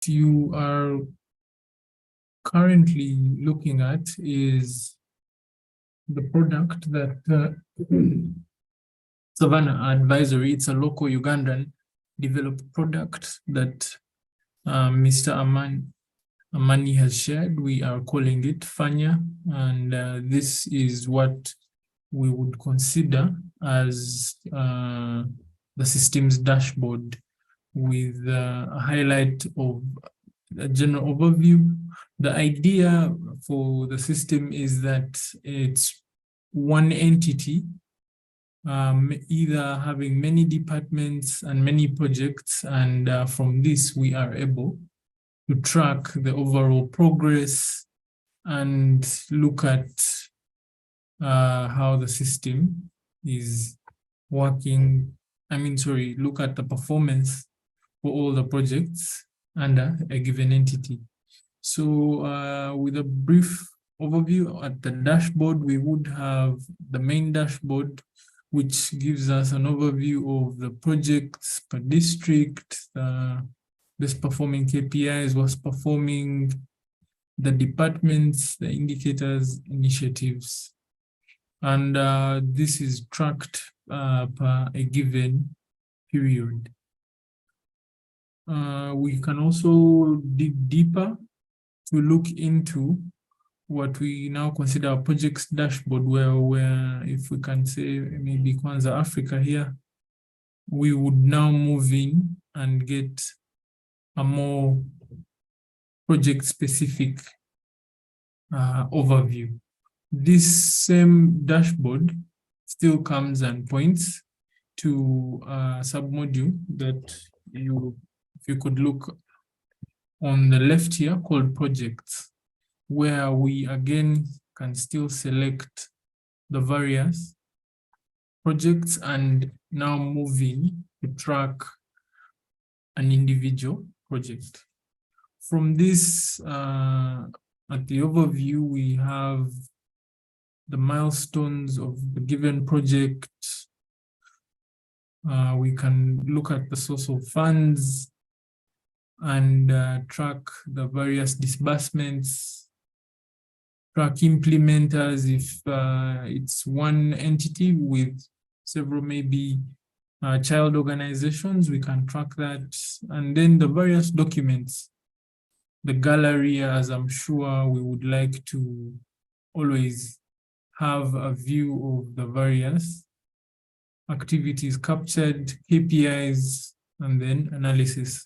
you are currently looking at is the product that Savannah Advisory, it's a local Ugandan developed product that Mr. Amani has shared. We are calling it Fanya, and this is what we would consider as the system's dashboard, with a highlight of a general overview. The idea for the system is that it's one entity, either having many departments and many projects, and from this we are able to track the overall progress and look at how the system is working. Look at the performance for all the projects under a given entity. So with a brief overview at the dashboard, we would have the main dashboard, which gives us an overview of the projects per district, the best performing KPIs, what's performing, the departments, the indicators, initiatives. And this is tracked per a given period. We can also dig deeper to look into what we now consider a projects dashboard, where if we can say maybe Kwanza Africa here, we would now move in and get a more project-specific overview. This same dashboard still comes and points to a submodule that if you could look on the left here, called projects, where we again can still select the various projects and now move in to track an individual project. From this, at the overview, we have the milestones of the given project. We can look at the source of funds and track the various disbursements, track implementers if it's one entity with several maybe child organizations, we can track that. And then the various documents, the gallery, as I'm sure we would like to always have a view of the various activities captured, KPIs, and then analysis.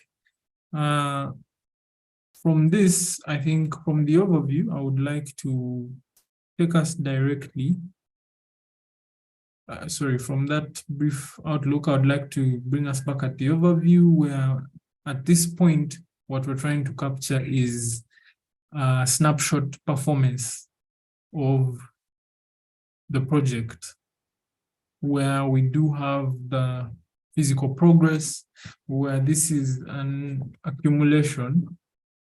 From this, I think from the overview, I would like to take us directly. From that brief outlook, I would like to bring us back at the overview, where at this point, what we're trying to capture is a snapshot performance of the project, where we do have the physical progress, where this is an accumulation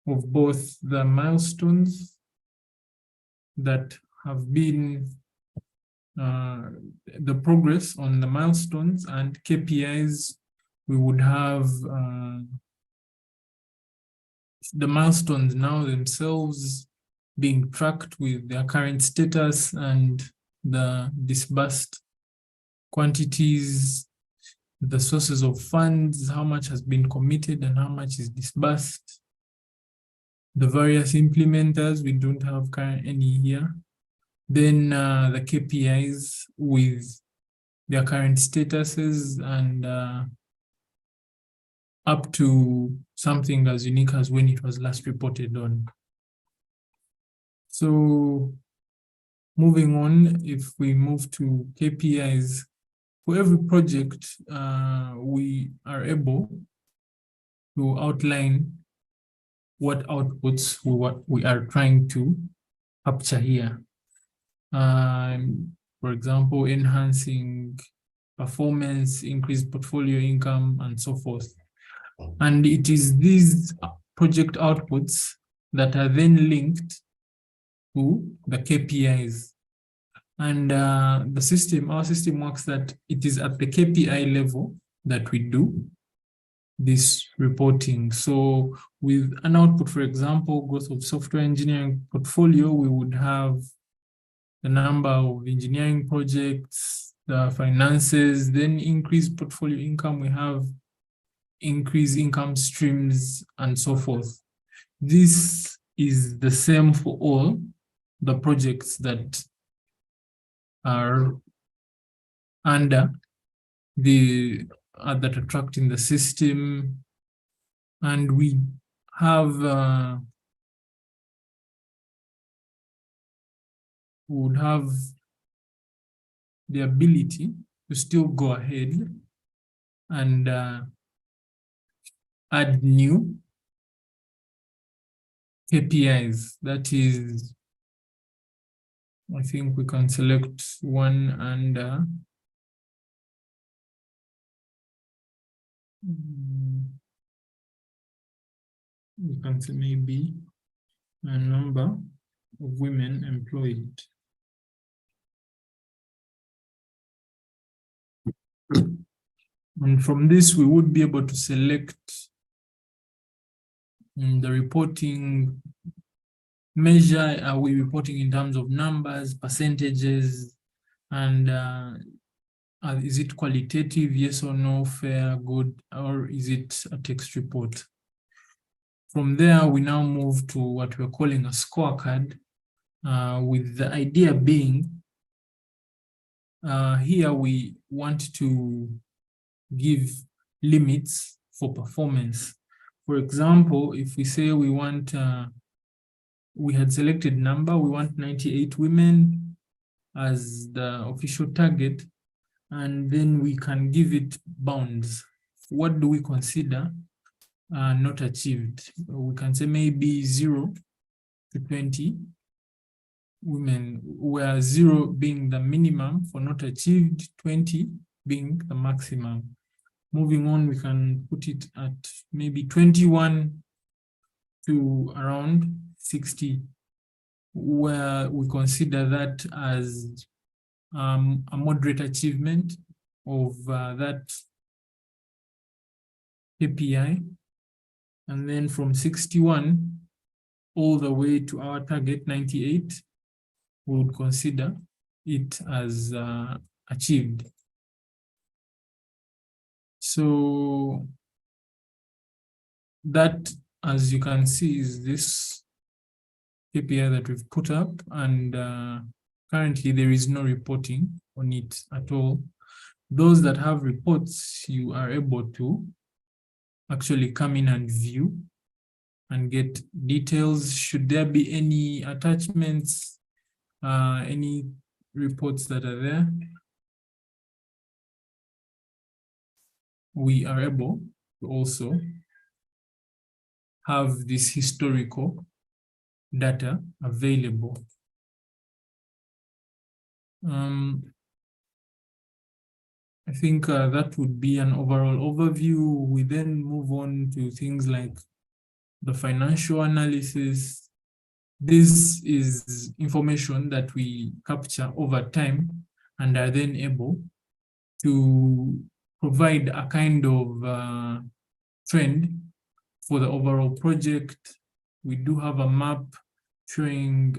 of both the milestones that have been the progress on the milestones, and KPIs. We would have the milestones now themselves being tracked with their current status and the disbursed quantities, the sources of funds, how much has been committed and how much is disbursed, the various implementers, we don't have any here. Then the KPIs with their current statuses and up to something as unique as when it was last reported on. So moving on, if we move to KPIs, for every project, we are able to outline what outputs we are trying to capture here. For example, enhancing performance, increased portfolio income, and so forth. And it is these project outputs that are then linked to the KPIs. And our system works that it is at the KPI level that we do this reporting. So with an output, for example, growth of software engineering portfolio, we would have the number of engineering projects, the finances, then increased portfolio income, we have increased income streams, and so forth. This is the same for all the projects that are under that are tracked in the system, and we have would have the ability to still go ahead and add new KPIs. That is, I think we can select one and we can say maybe a number of women employed. And from this, we would be able to select the reporting measure. Are we reporting in terms of numbers, percentages, and is it qualitative, yes or no, fair, good, or is it a text report? From there, we now move to what we're calling a scorecard, with the idea being, here we want to give limits for performance. For example, if we say we want, we had selected number, we want 98 women as the official target, and then we can give it bounds. What do we consider not achieved? We can say maybe 0 to 20 women, where 0 being the minimum for not achieved, 20 being the maximum. Moving on, we can put it at maybe 21 to around 60, where we consider that as a moderate achievement of that KPI. And then from 61 all the way to our target 98, we would consider it as achieved. So that, as you can see, is this KPI that we've put up, and currently there is no reporting on it at all. Those that have reports, you are able to actually come in and view and get details. Should there be any attachments, any reports that are there, we are able to also have this historical data available. I think that would be an overall overview. We then move on to things like the financial analysis. This is information that we capture over time and are then able to provide a kind of trend for the overall project. We do have a map showing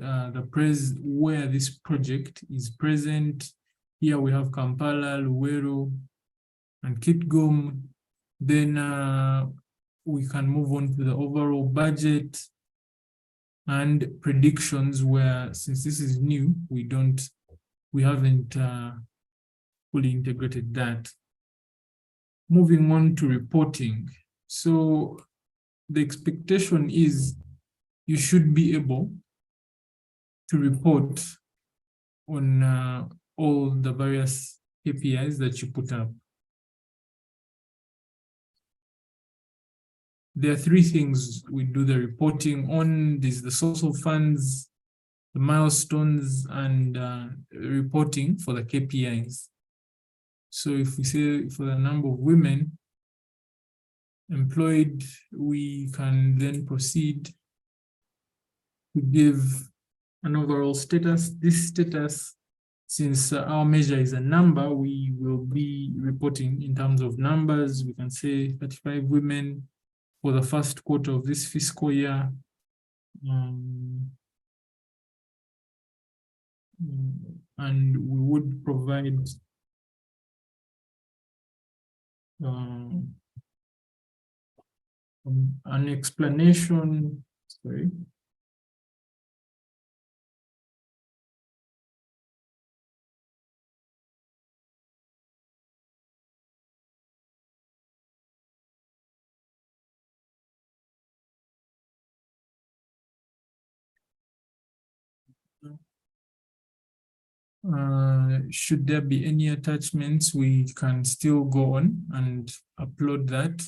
where this project is present. Here we have Kampala, Luwero, and Kitgum. Then we can move on to the overall budget and predictions, where, since this is new, we haven't fully integrated that. Moving on to reporting. So the expectation is you should be able to report on all the various KPIs that you put up. There are 3 things we do the reporting on. This is the source of funds, the milestones, and reporting for the KPIs. So if we say for the number of women employed, we can then proceed to give an overall status. This status since our measure is a number, we will be reporting in terms of numbers. We can say 35 women for the first quarter of this fiscal year. And we would provide an explanation. Sorry. Should there be any attachments, we can still go on and upload that.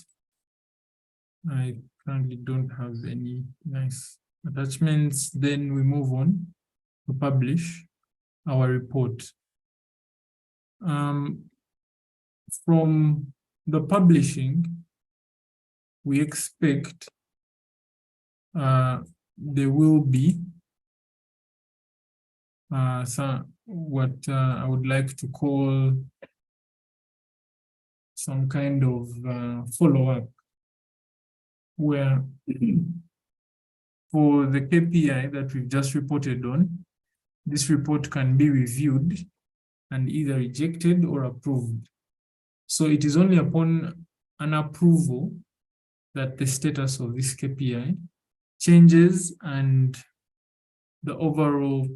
I currently don't have any nice attachments. Then we move on to publish our report. From the publishing, we expect there will be what I would like to call some kind of follow-up, where for the KPI that we've just reported on, this report can be reviewed and either rejected or approved. So it is only upon an approval that the status of this KPI changes and the overall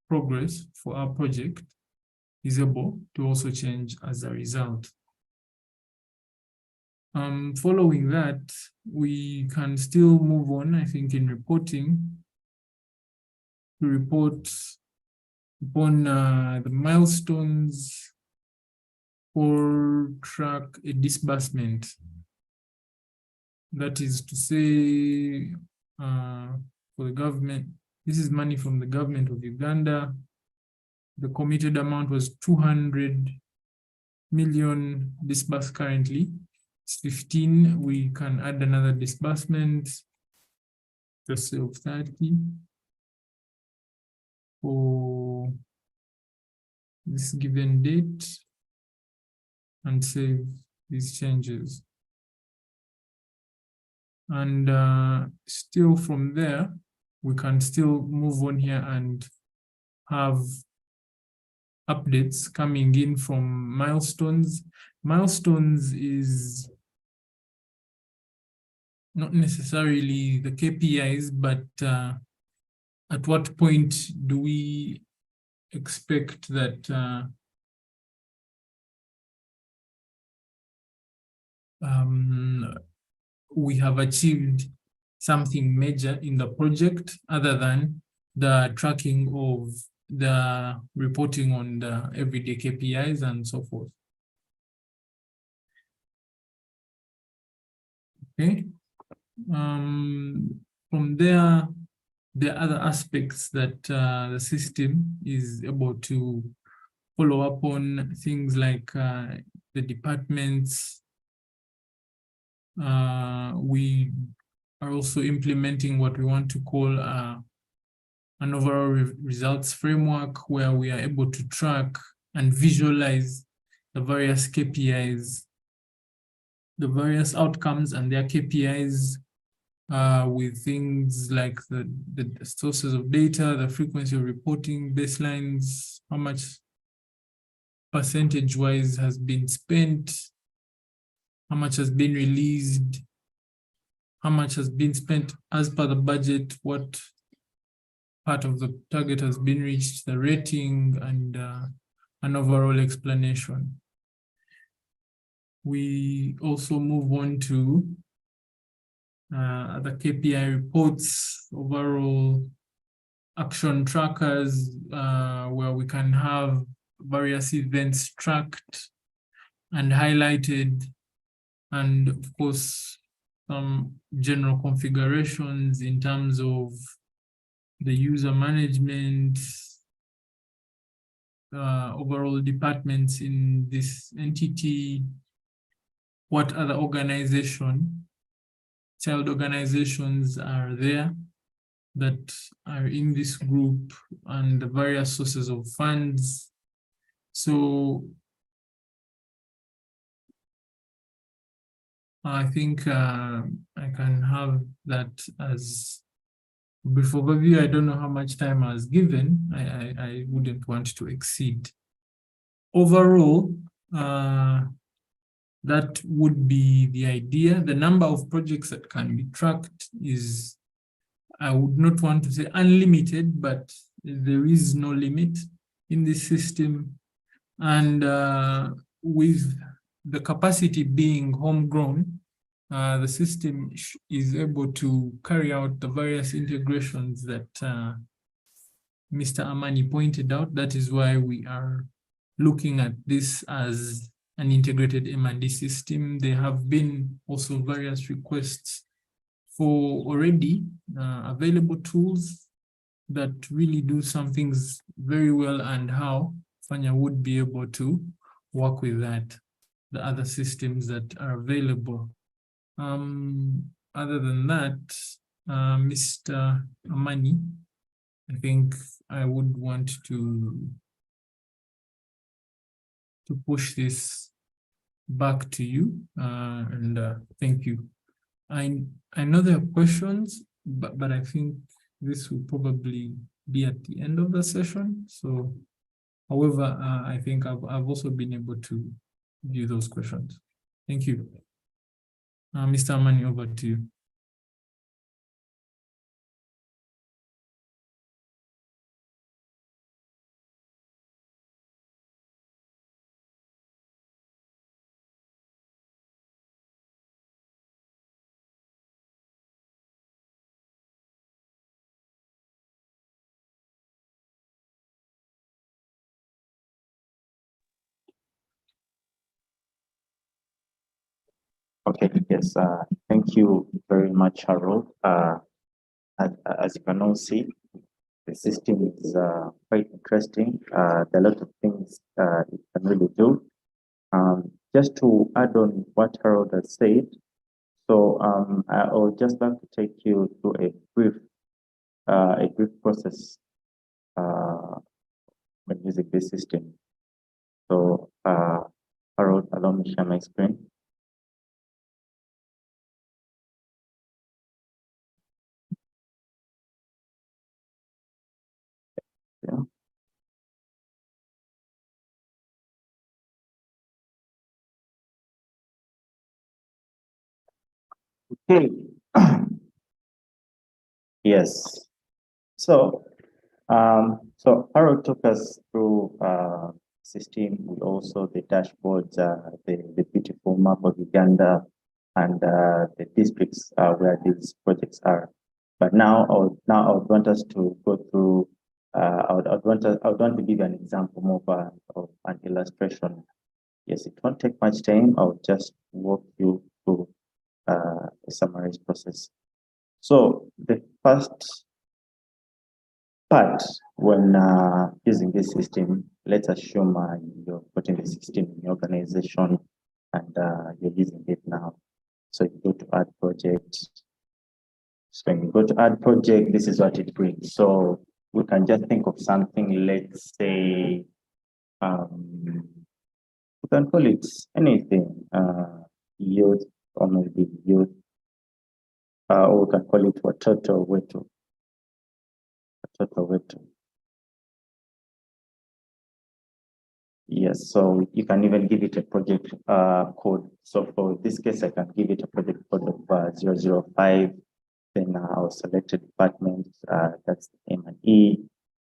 progress for our project is able to also change as a result. Following that, we can still move on, I think, in reporting to report upon the milestones or track a disbursement. That is to say, for the government, this is money from the government of Uganda. The committed amount was 200 million disbursed currently. It's 15. We can add another disbursement, just say of 30 for this given date and save these changes. And still from there, we can still move on here and have updates coming in from milestones. Milestones is not necessarily the KPIs, but at what point do we expect that we have achieved something major in the project other than the tracking of the reporting on the everyday KPIs and so forth. Okay. From there, there are other aspects that the system is able to follow up on, things like the departments. We are also implementing what we want to call an overall results framework, where we are able to track and visualize the various KPIs, the various outcomes and their KPIs with things like the sources of data, the frequency of reporting, baselines, how much percentage-wise has been spent, how much has been released, how much has been spent as per the budget, what part of the target has been reached, the rating, and an overall explanation. We also move on to the KPI reports, overall action trackers, where we can have various events tracked and highlighted, and of course, some general configurations in terms of the user management, overall departments in this entity, what other child organizations are there that are in this group, and the various sources of funds, So I think I can have that as brief overview. I don't know how much time I was given. I wouldn't want to exceed. Overall, that would be the idea. The number of projects that can be tracked is, I would not want to say unlimited, but there is no limit in this system. And with the capacity being homegrown, the system is able to carry out the various integrations that Mr. Amani pointed out. That is why we are looking at this as an integrated M&D system. There have been also various requests for already available tools that really do some things very well, and how Fanya would be able to work with that, the other systems that are available. Other than that, Mr. Amani, I think I would want to push this back to you, and thank you. I know there are questions, but I think this will probably be at the end of the session. So, however, I think I've also been able to view those questions. Thank you. Mr. Amani, over to you. Okay, yes, thank you very much, Harold. As you can all see, the system is quite interesting. There are a lot of things it can really do. Just to add on what Harold has said, so I would just like to take you through a brief process when using this system. So, Harold, allow me to share my screen. Yeah. Okay. Yes. So, Harold took us through system, with also the dashboards, the beautiful map of Uganda, and the districts where these projects are. But now, I would want us to go through. I would want to give you an example more of an illustration. Yes, it won't take much time. I'll just walk you through a summarized process. So the first part, when using this system, let's assume you're putting the system in your organization and you're using it now. So you go to add project. So when you go to add project, this is what it brings. So we can just think of something, let's say, we can call it anything, youth, or maybe youth, or we can call it watoto wetu. Watoto wetu. Yes, so you can even give it a project code. So for this case, I can give it a project code of 005. Then our selected department, that's M&E.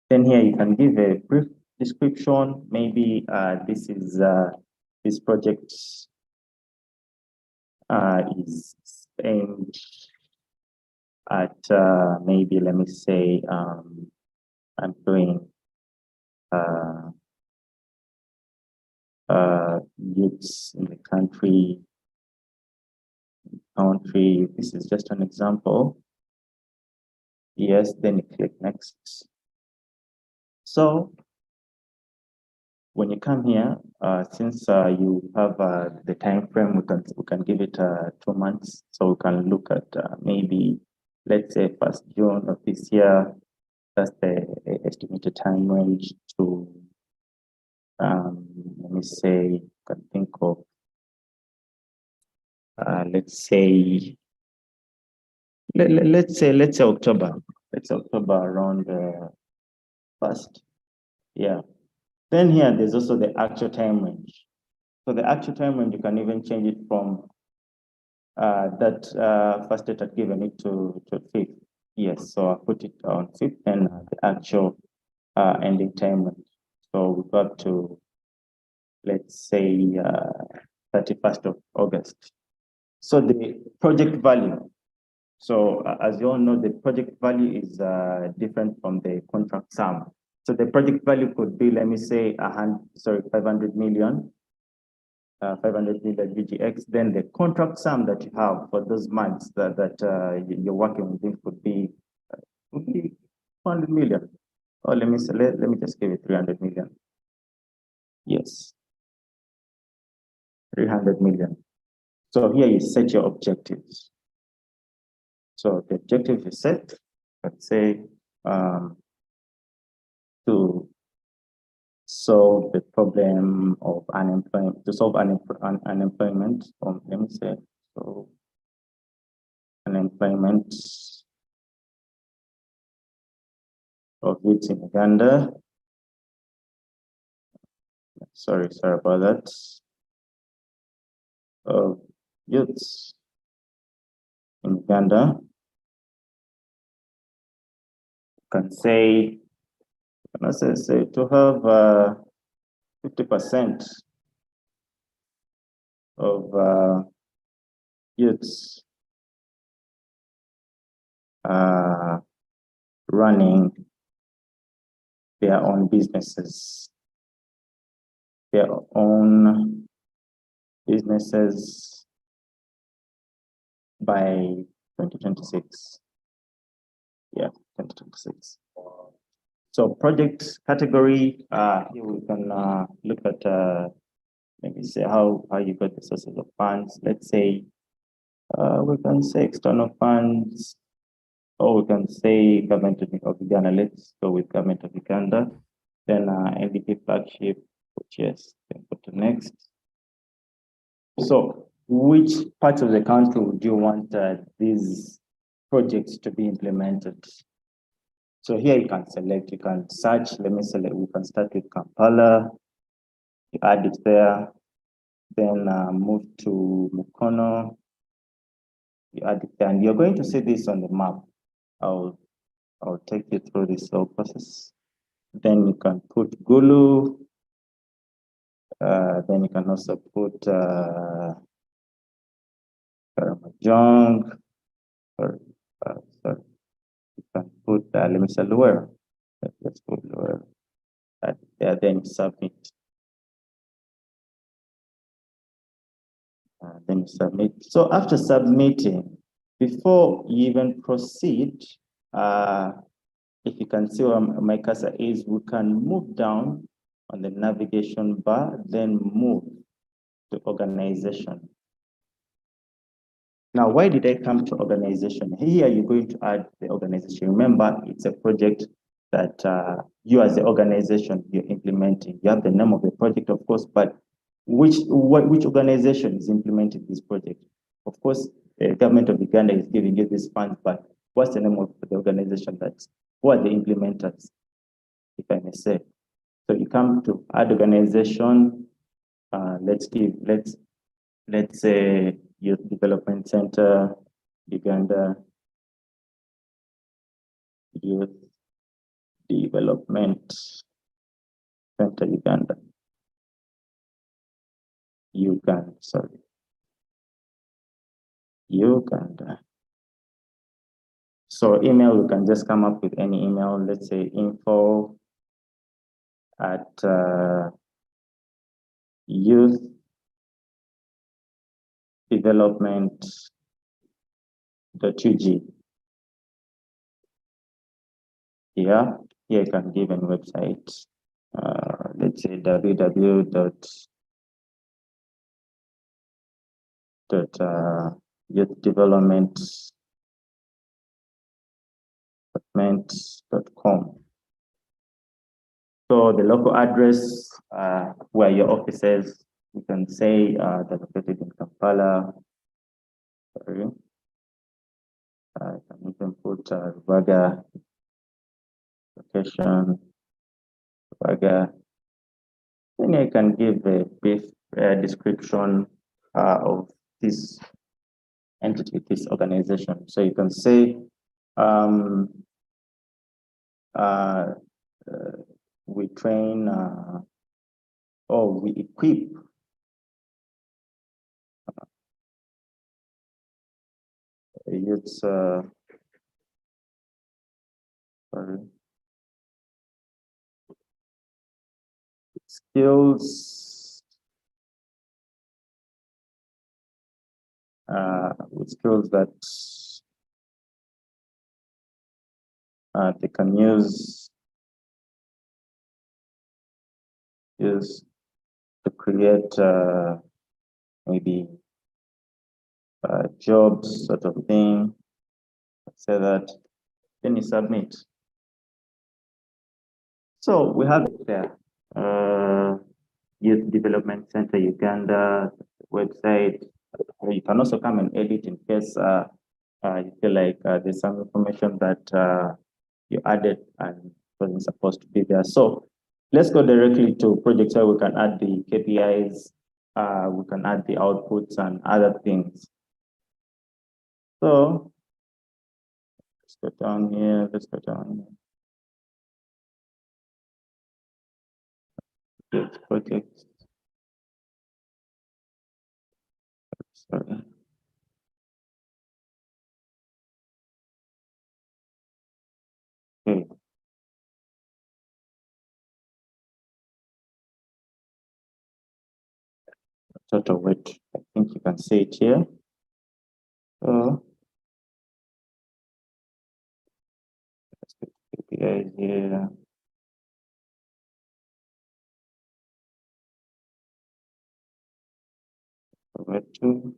Then here you can give a brief description. Maybe this is this project is aimed at maybe, let me say, employing youths in the country. This is just an example. Yes, then you click next. So when you come here, since you have the time frame, we can give it 2 months. So we can look at maybe, let's say, 1st June of this year. That's the estimated time range to let me say, can think of, let's say October. Let's say October around first. Yeah. Then here there's also the actual time range. So the actual time range, you can even change it from that first date I'd given it to 5th. Yes, so I put it on 5th and the actual ending time range. So we go up to, let's say, 31st of August. So the project value. So as you all know, the project value is different from the contract sum. So the project value could be, let me say, 500 million. 500 million VGX, then the contract sum that you have for those months that you're working with could be 200 million. Or let me say, let me just give it 300 million. Yes, 300 million. So here you set your objectives. So the objective is set, let's say, to solve the problem of unemployment, to solve unemployment, let me say, so unemployment of youth in Uganda. Sorry about that. Of youths in Uganda. Can say, to have 50% of youths running their own businesses, by 2026. Yeah, 2026. So project category, here we can look at, let me say how you got the sources of funds. Let's say, we can say external funds, or we can say government of Uganda. Let's go with government of Uganda. Then NDP flagship, which yes, then go to next. So which parts of the country would you want these projects to be implemented? So here you can select, you can search, let me select, we can start with Kampala, you add it there, then move to Mukono, you add it there, and you're going to see this on the map. I'll take you through this whole process. Then you can put Gulu, then you can also put Karamajong, sorry, you can put, let me say Luer. Let's put Luer. Then submit. Then you submit. So after submitting, before you even proceed, if you can see where my cursor is, we can move down on the navigation bar, then move to organization. Now, why did I come to organization? Here, you're going to add the organization. Remember, it's a project that you as the organization, you're implementing. You have the name of the project, of course, but which organization is implementing this project? Of course, the government of Uganda is giving you this fund, but what's the name of the organization who are the implementers, if I may say? So you come to add organization, let's say Youth Development Center, Uganda, Youth Development Center, Uganda. Uganda. So email, we can just come up with any email, let's say info at youth development.ug. Here you can give a website, let's say www.youthdevelopment.com. So the local address where your offices, you can say they're located in Kampala. Sorry. I can even put Rubaga location, Rubaga. Then I can give a brief description of this entity, this organization. So you can say we train or we equip youths, skills with skills that they can use to create maybe jobs sort of thing. Say that, then you submit. So we have it there. Youth Development Center Uganda website. You can also come and edit in case you feel like there's some information that you added and wasn't supposed to be there. So let's go directly to projects where we can add the KPIs, we can add the outputs and other things. So let's go down here, let's go down here. This project. Sorry. Okay. Total weight. I think you can see it here. So let's put KPIs here. Over to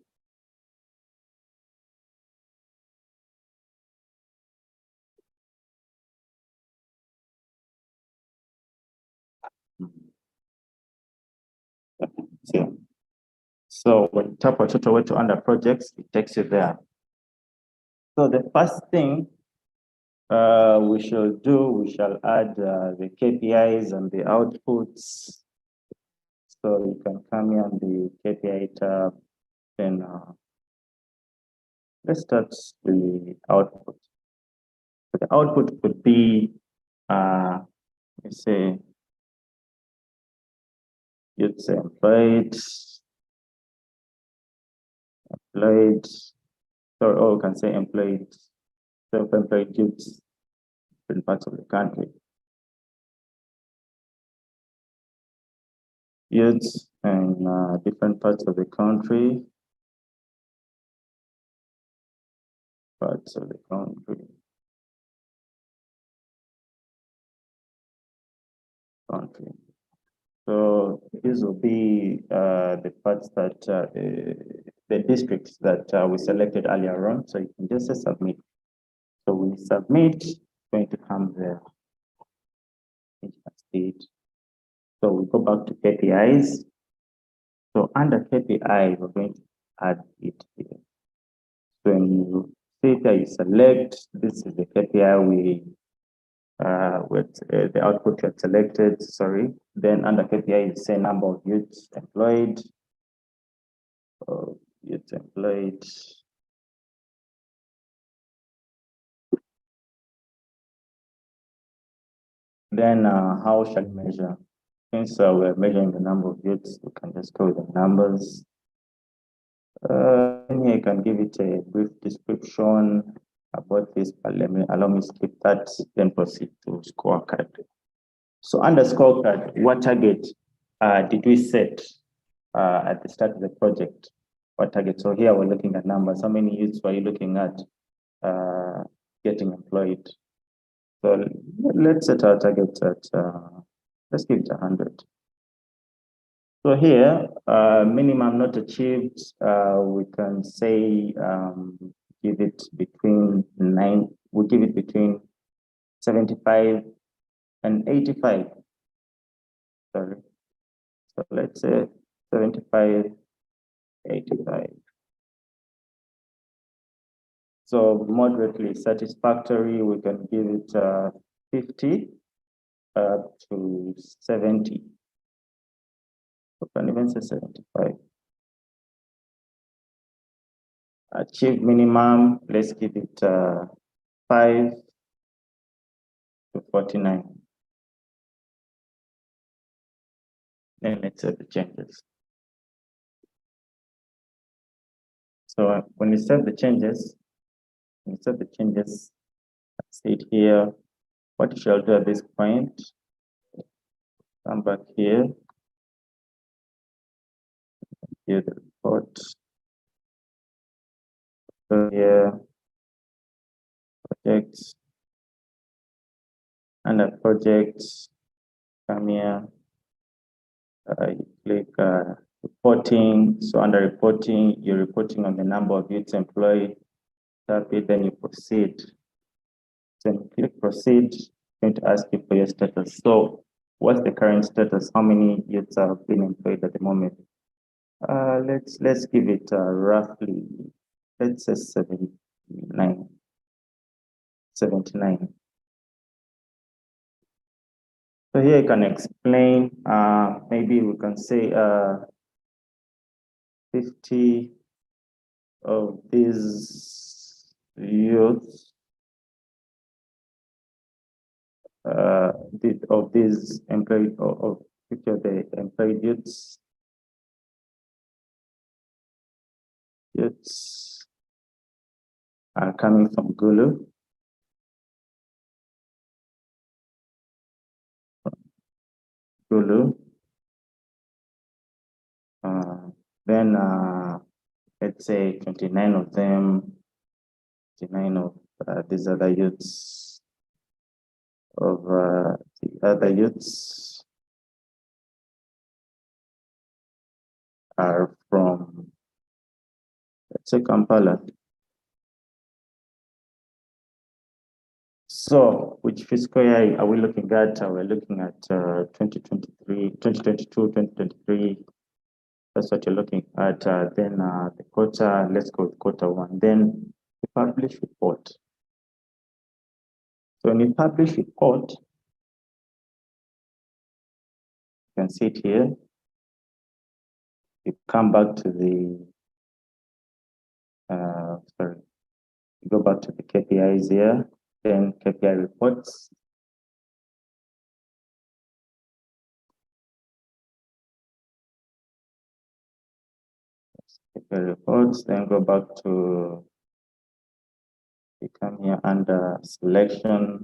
so when you tap on total weight to under projects, it takes you there. So the first thing we shall do, we shall add the KPIs and the outputs. So you can come here on the KPI tab, then let's start the output. So the output could be, let's say, you'd say employed, or we can say employed, self-employed youths in parts of the country. Youths in different parts of the country. So these will be the parts that the districts that we selected earlier on. So you can just say submit. So we submit, it's going to come there. You can see it. So we go back to KPIs. So under KPI, we're going to add it here. So when you see there, you select, this is the KPI with the output you had selected, sorry. Then under KPI, you say number of youths employed. Youths employed. Then how shall we measure? Since we're measuring the number of youths, we can just go with the numbers. And here you can give it a brief description about this, but allow me to skip that, then proceed to scorecard. So under scorecard, what target did we set at the start of the project? What target? So here we're looking at numbers. How many youths were you looking at getting employed? So let's set our target at, let's give it 100. So here, minimum not achieved, we can say give it between we give it between 75 and 85. sorry. So let's say 75, 85. So moderately satisfactory, we can give it 50 to 70. We can even say 75. Achieve minimum, let's give it 5 to 49. Then let's save the changes. So when you save the changes, see it here. What you shall do at this point, come back here, here the report. So here, projects, under projects, come here, you click reporting. So under reporting, you're reporting on the number of youths employed. Tap it, then you proceed. Then click proceed, it's going to ask you for your status. So what's the current status? How many youths have been employed at the moment? Let's give it roughly, let's say 79. So here you can explain, maybe we can say 50 of these youths, of these employed, of 50 of the employed youths are coming from Gulu. Then let's say 29 of them, 29 of these other youths, of the other youths are from, let's say, Kampala. So which fiscal year are we looking at? We're looking at 2023, 2022, 2023. That's what you're looking at. Then the quarter, let's go with quarter one. Then the publish report. So when you publish report, you can see it here. You come back to the, you go back to the KPIs here, then KPI reports. KPI reports, then go back to, you come here under selection,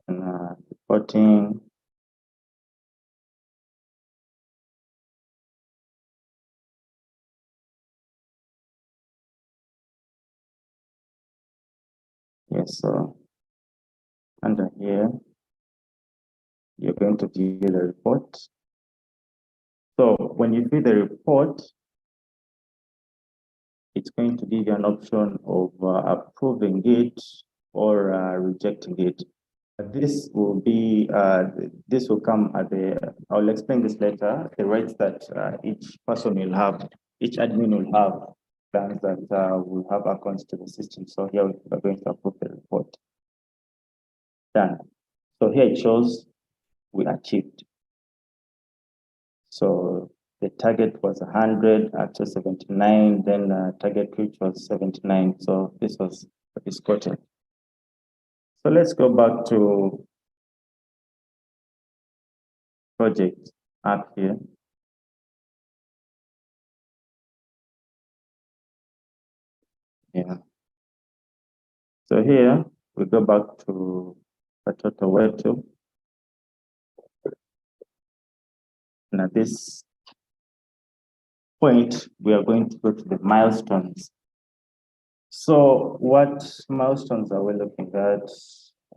and reporting. Yes, so under here, you're going to view the report. So when you view the report, it's going to give you an option of approving it or rejecting it. This will be, this will come at the, I'll explain this later, the rights that each person will have, each admin will have, plans that will have accounts to the system. So here we're going to approve the report. Done. So here it shows we achieved. So the target was 100, after 79, then target reach was 79. So this was quoted. So let's go back to project up here. Yeah. So here we go back to the total web tool. And at this point, we are going to go to the milestones. So what milestones are we looking at?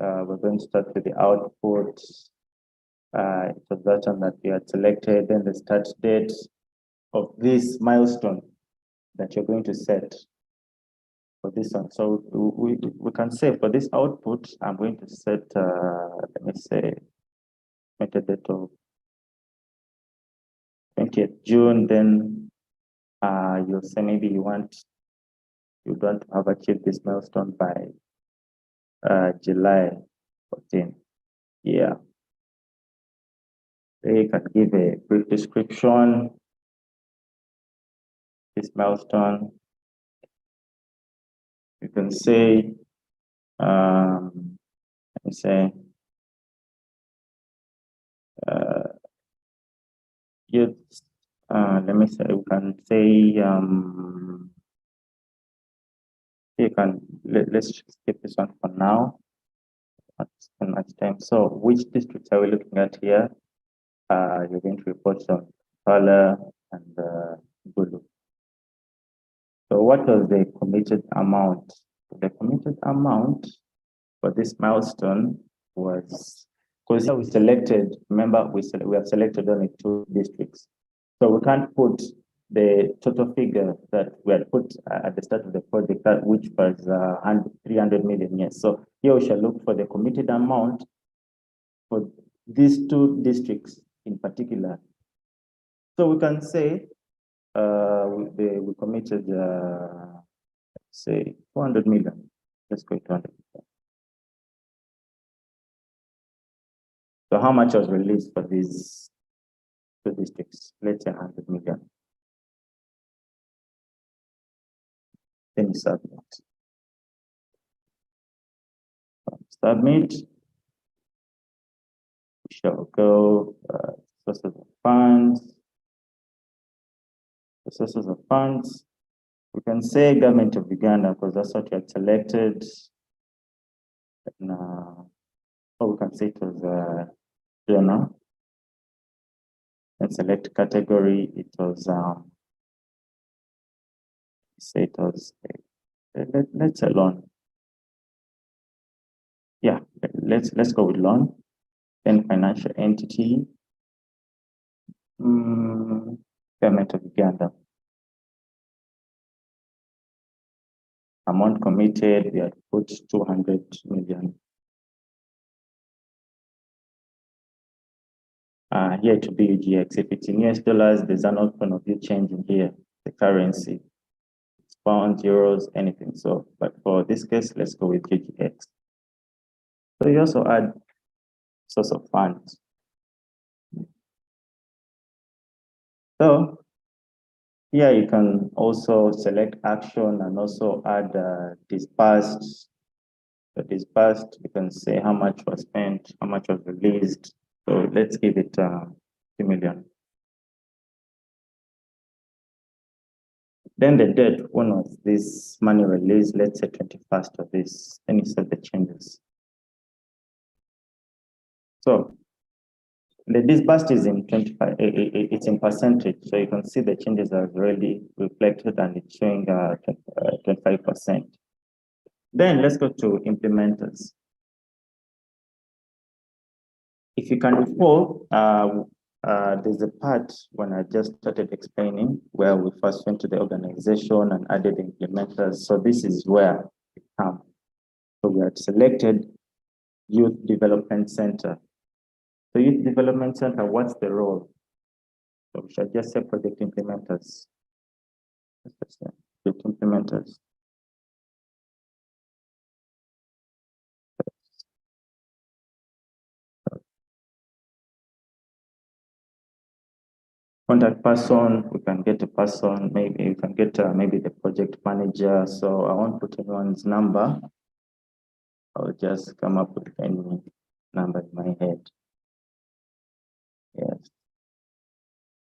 We're going to start with the output. It was that one that we had selected, then the start date of this milestone that you're going to set for this one. So we can say for this output, I'm going to set, let me say, estimated date of 20th June, then you'll say maybe you want to have achieved this milestone by July 14th. Yeah. You can give a brief description. This milestone. You can say, let me say, youth. Let me say, we can say, you can let's skip this one for now. Not spend much time. So, which districts are we looking at here? You're going to report on Kampala and Gulu. So, what was the committed amount? The committed amount for this milestone was, because here we selected, remember, we have selected only 2 districts. So we can't put the total figure that we had put at the start of the project, which was 300 million, yes. So here we shall look for the committed amount for these 2 districts in particular. So we can say we committed, say, 200 million. Let's go 200 million. So how much was released for these 2 districts? Let's say 100 million. Then you submit. Submit. We shall go sources of funds. The sources of funds. We can say government of Uganda because that's what we had selected. And, or we can say it was journal. And select category. It was say it was let's say loan. Yeah, let's go with loan. Then financial entity. Government of Uganda. Amount committed, we had put 200 million. Here to be UGX. If it's in US dollars, there's an option of you changing here the currency. It's pounds, euros, anything. So, but for this case, let's go with UGX. So you also add source of funds. So here you can also select action and also add disbursed. The disbursed, you can say how much was spent, how much was released. So let's give it 2 million. Then the date, when was this money released? Let's say 21st of this. Then you set the changes. So the disbursed is in 25, it's in percentage. So you can see the changes are already reflected and it's showing 25%. Then let's go to implementers. If you can recall, there's a part when I just started explaining where we first went to the organization and added implementers. So this is where it comes. So we had selected Youth Development Center. So Youth Development Center, what's the role? So we should just say project implementers. Project implementers. Contact person, we can get a person, maybe you can get maybe the project manager. So I won't put anyone's number. I'll just come up with any number in my head. Yes.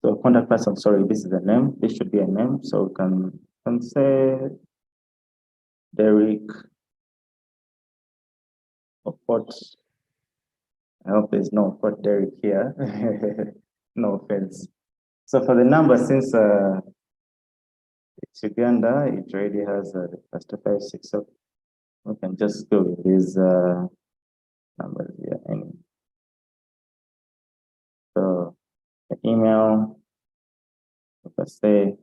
So contact person, sorry, this is the name. This should be a name. So we can say Derek or Port. I hope there's no Port Derek here. No offense. So for the number, since it's Uganda, it already has the first 5, 6. So we can just go with these numbers here. Anyway. So the email, let's say,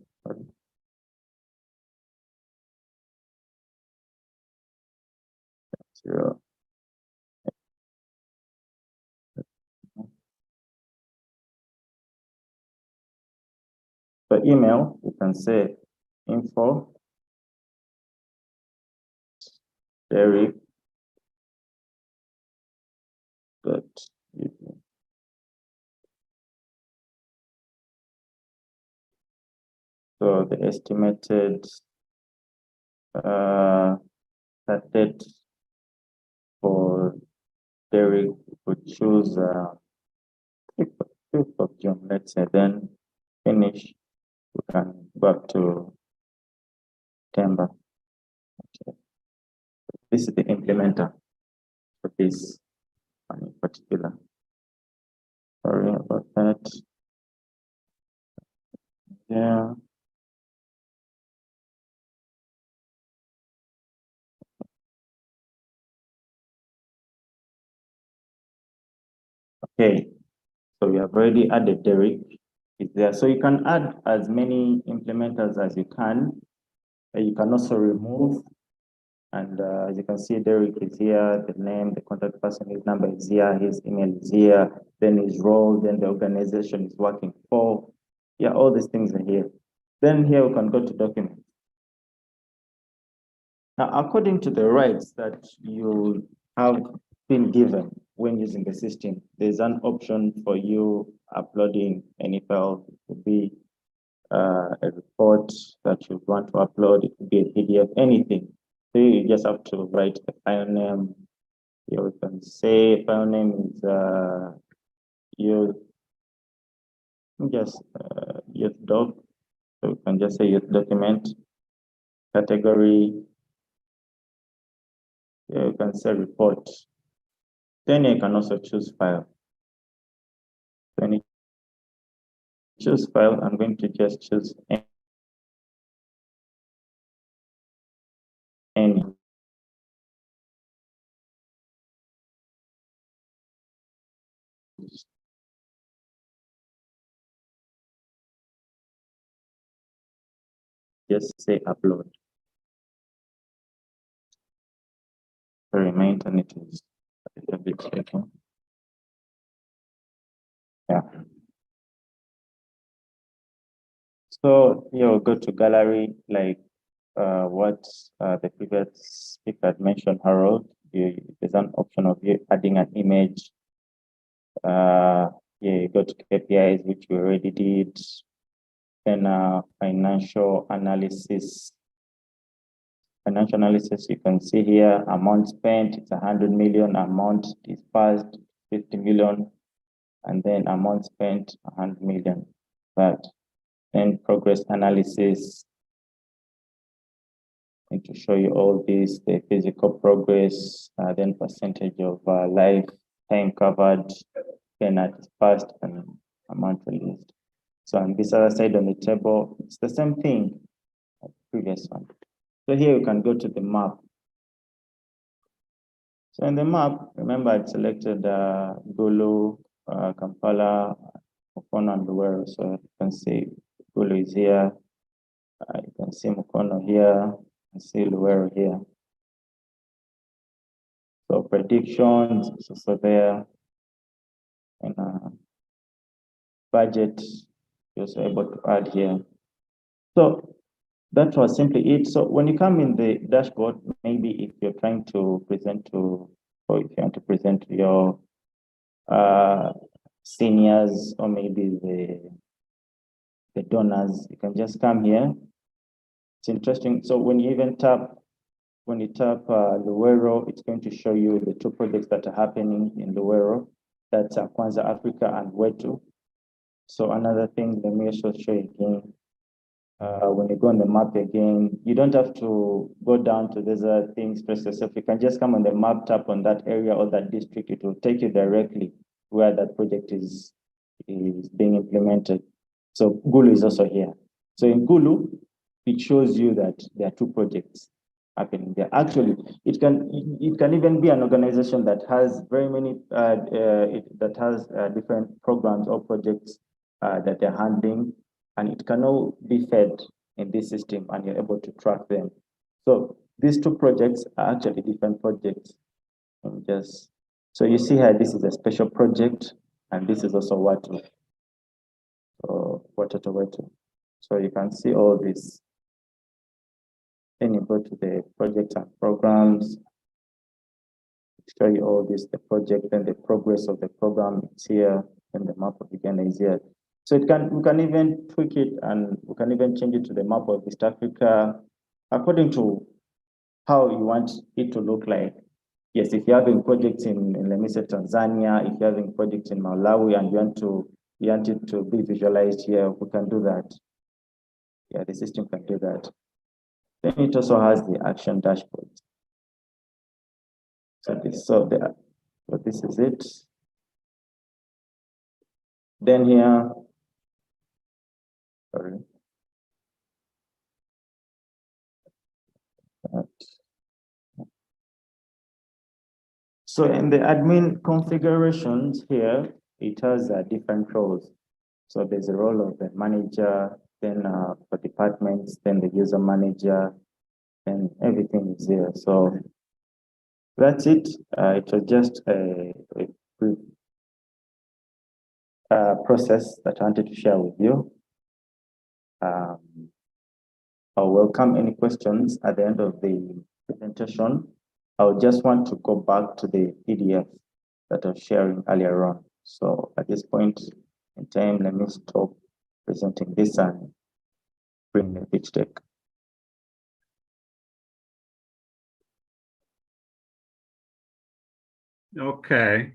zero. So email, you can say info Derek dot so the estimated start date for Derek would choose 5th of June, let's say, then finish. We can go up to September. Okay. This is the implementer for this one in particular. Sorry about that. Yeah. Okay. So we have already added Derek. Is there. So you can add as many implementers as you can. You can also remove. And as you can see, Derek is here, the name, the contact person, his number is here, his email is here, then his role, then the organization is working for. Yeah, all these things are here. Then here we can go to documents. Now, according to the rights that you have been given when using the system, there's an option for you uploading any file. It could be a report that you want to upload, it could be a PDF, anything. So you just have to write a file name. Here we can say file name is youth, just youth doc. So we can just say youth document. Category, here you can say report. Then you can also choose file. When you choose file, I'm going to just choose any. Just say upload. Sorry, my internet is a bit shaky. Yeah. So here we'll go to gallery, like what the previous speaker had mentioned, Harold. There's an option of you adding an image. Yeah, you go to KPIs, which we already did. Then financial analysis. Financial analysis, you can see here, amount spent, it's 100 million, amount dispersed, 50 million, and then amount spent, 100 million. But then progress analysis, and to show you all this, the physical progress, then percentage of lifetime covered, then at dispersed and amount released. So on this other side on the table, it's the same thing as the previous one. So here you can go to the map. So in the map, remember I selected Gulu, Kampala, Mukono, and Luwero. So you can see Gulu is here. You can see Mukono here. You can see Luwero here. So predictions is also there. And budget, you're also able to add here. So that was simply it. So when you come in the dashboard, maybe if you're trying to present to, or if you want to present to your seniors or maybe the donors, you can just come here. It's interesting. So when you tap Luwero, it's going to show you the two projects that are happening in Luwero. That's Kwanza Africa and Wetu. So another thing, let me also show you again. When you go on the map again, you don't have to go down to these other things, press yourself. You can just come on the map, tap on that area or that district. It will take you directly where that project is being implemented. So Gulu is also here. So in Gulu, it shows you that there are two projects happening there. Actually, it can even be an organization that has very many different programs or projects that they're handling, and it can all be fed in this system, and you're able to track them. So these two projects are actually different projects. And just so you see here, this is a special project, and this is also Watu. So Watu to Watu. So you can see all this. Then you go to the projects and programs, show you all this, the project and the progress of the program is here, and the map of Uganda is here. So we can even tweak it, and we can even change it to the map of East Africa according to how you want it to look like. Yes, if you're having projects in let me say Tanzania, if you're having projects in Malawi and you want it to be visualized here, we can do that. Yeah, the system can do that. Then it also has the action dashboard. So this is it. Then here, sorry. So in the admin configurations here, it has different roles. So there's a role of the manager, then for departments, then the user manager, and everything is there. So that's it. It was just a brief process that I wanted to share with you. I'll welcome any questions at the end of the presentation. I'll just want to go back to the PDF that I was sharing earlier on. So at this point in time, let me stop presenting this and bring the pitch deck. Okay.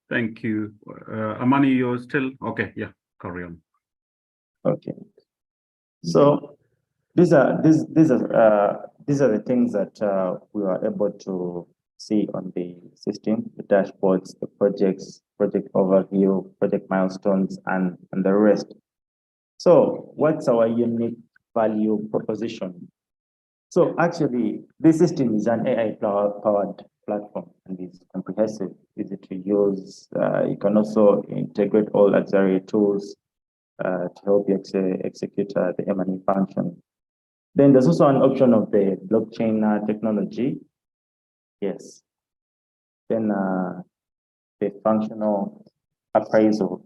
Thank you. Amani, you're still okay. Yeah, carry on. Okay. So these are the things that we were able to see on the system, the dashboards, the projects, project overview, project milestones, and the rest. So what's our unique value proposition? So actually, this system is an AI-powered platform and is comprehensive, easy to use. You can also integrate all auxiliary tools to help you execute the M&E function. Then there's also an option of the blockchain technology. Yes. Then the functional appraisal.